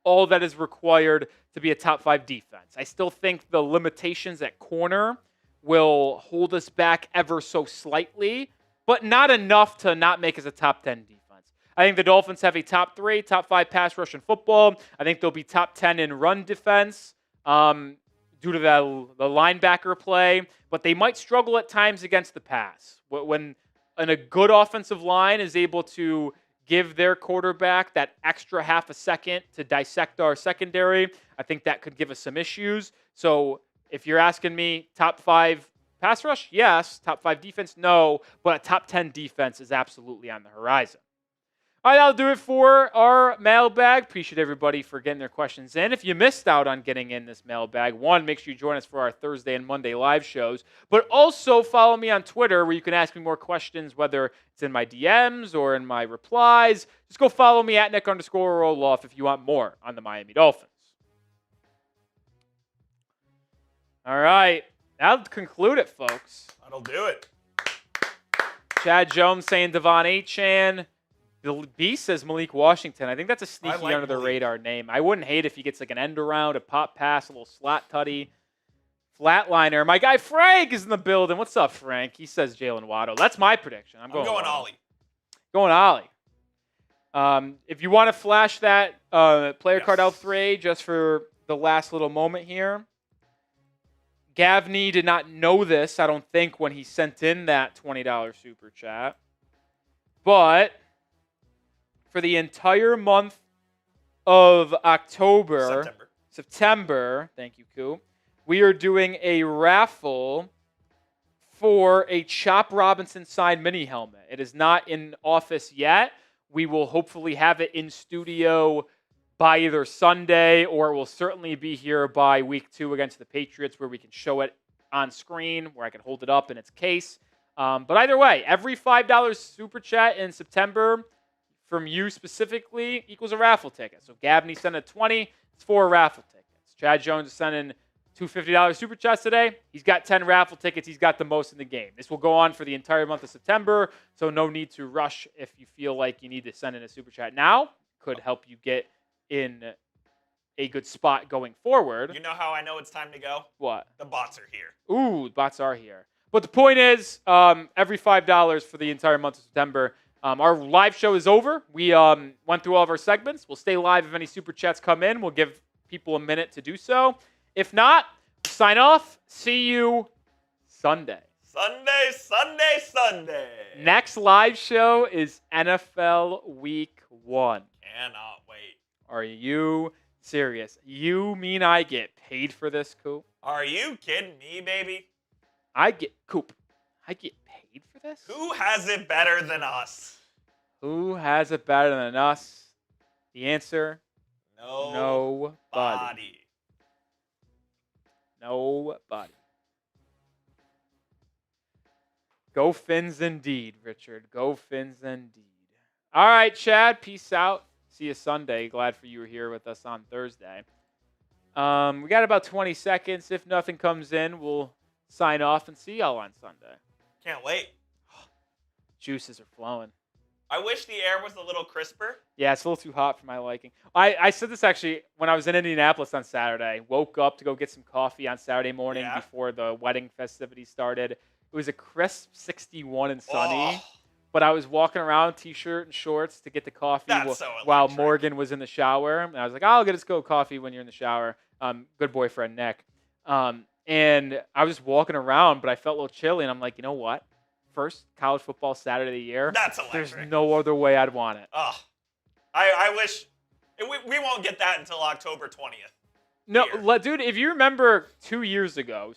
all that is required to be a top 5 defense. I still think the limitations at corner will hold us back ever so slightly, but not enough to not make us a top 10 defense. I think the Dolphins have a top 3, top 5 pass rush in football. I think they'll be top 10 in run defense due to the linebacker play, but they might struggle at times against the pass. When a good offensive line is able to give their quarterback that extra half a second to dissect our secondary, I think that could give us some issues. So if you're asking me top 5 pass rush, yes. Top 5 defense, no. But a top 10 defense is absolutely on the horizon. All right, that'll do it for our mailbag. Appreciate everybody for getting their questions in. If you missed out on getting in this mailbag, 1, make sure you join us for our Thursday and Monday live shows. But also follow me on Twitter where you can ask me more questions, whether it's in my DMs or in my replies. Just go follow me at Nic_Rohloff if you want more on the Miami Dolphins. All right, that'll conclude it, folks. That'll do it. Chad Jones saying Devon Achane. The B says Malik Washington. I think that's a sneaky under the radar name. I wouldn't hate if he gets like an end around, a pop pass, a little slot tutty. Flatliner. My guy Frank is in the building. What's up, Frank? He says Jalen Waddle. That's my prediction. I'm going Ollie. Going Ollie. If you want to flash that player card out 3 just for the last little moment here. Gavney did not know this, I don't think, when he sent in that $20 super chat. But for the entire month of September, thank you, Coop, we are doing a raffle for a Chop Robinson signed mini helmet. It is not in office yet. We will hopefully have it in studio by either Sunday, or it will certainly be here by week 2 against the Patriots where we can show it on screen, where I can hold it up in its case. But either way, every $5 super chat in September from you specifically equals a raffle ticket. So Gabney sent a 20, it's 4 raffle tickets. Chad Jones is sending 2 $50 super chats today. He's got 10 raffle tickets. He's got the most in the game. This will go on for the entire month of September, so no need to rush if you feel like you need to send in a super chat now. Could help you get in a good spot going forward. You know how I know it's time to go? What? The bots are here. Ooh, the bots are here. But the point is, every $5 for the entire month of September. Our live show is over. We went through all of our segments. We'll stay live if any super chats come in. We'll give people a minute to do so. If not, sign off. See you Sunday. Sunday. Next live show is NFL Week 1. Cannot wait. Are you serious? You mean I get paid for this, Coop? Are you kidding me, baby? I get paid for this? Who has it better than us? Who has it better than us? The answer, nobody. Nobody. Go Fins indeed, Richard. Go Fins indeed. All right, Chad. Peace out. See you Sunday. Glad for you were here with us on Thursday. We got about 20 seconds. If nothing comes in, we'll sign off and see y'all on Sunday. Can't wait. Juices are flowing. I wish the air was a little crisper. Yeah, it's a little too hot for my liking. I said this actually when I was in Indianapolis on Saturday. Woke up to go get some coffee on Saturday morning before the wedding festivities started. It was a crisp 61 and sunny. But I was walking around t-shirt and shorts to get the coffee while Morgan was in the shower. And I was like, I'll get us go coffee when you're in the shower. Good boyfriend, Nick. And I was just walking around, but I felt a little chilly. And I'm like, you know what? First college football Saturday of the year. That's electric. There's no other way I'd want it. I wish. We won't get that until October 20th. No, dude, if you remember 2 years ago,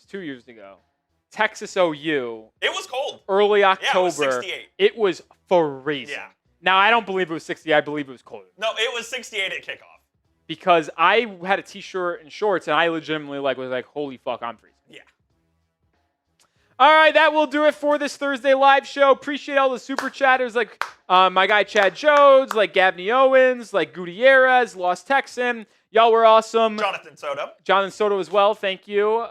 Texas OU. It was cold. Early October. Yeah, it was 68. It was freezing. Yeah. Now, I don't believe it was 60. I believe it was colder. No, it was 68 at kickoff. Because I had a t-shirt and shorts, and I legitimately was like, holy fuck, I'm freezing. Yeah. All right, that will do it for this Thursday live show. Appreciate all the super chatters like my guy Chad Jones, like Gabney Owens, like Gutierrez, Lost Texan. Y'all were awesome. Jonathan Soto as well. Thank you.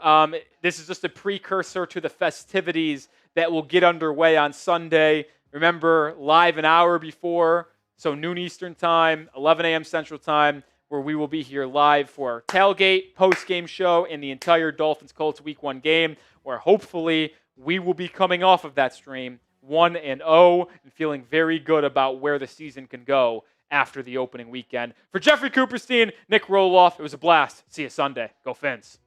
This is just a precursor to the festivities that will get underway on Sunday. Remember, live an hour before, so noon Eastern time, 11 a.m. Central time, where we will be here live for our tailgate, post-game show, and the entire Dolphins-Colts Week 1 game, where hopefully we will be coming off of that stream 1-0 and feeling very good about where the season can go after the opening weekend. For Jeffrey Cooperstein, Nic Rohloff, it was a blast. See you Sunday. Go Fins.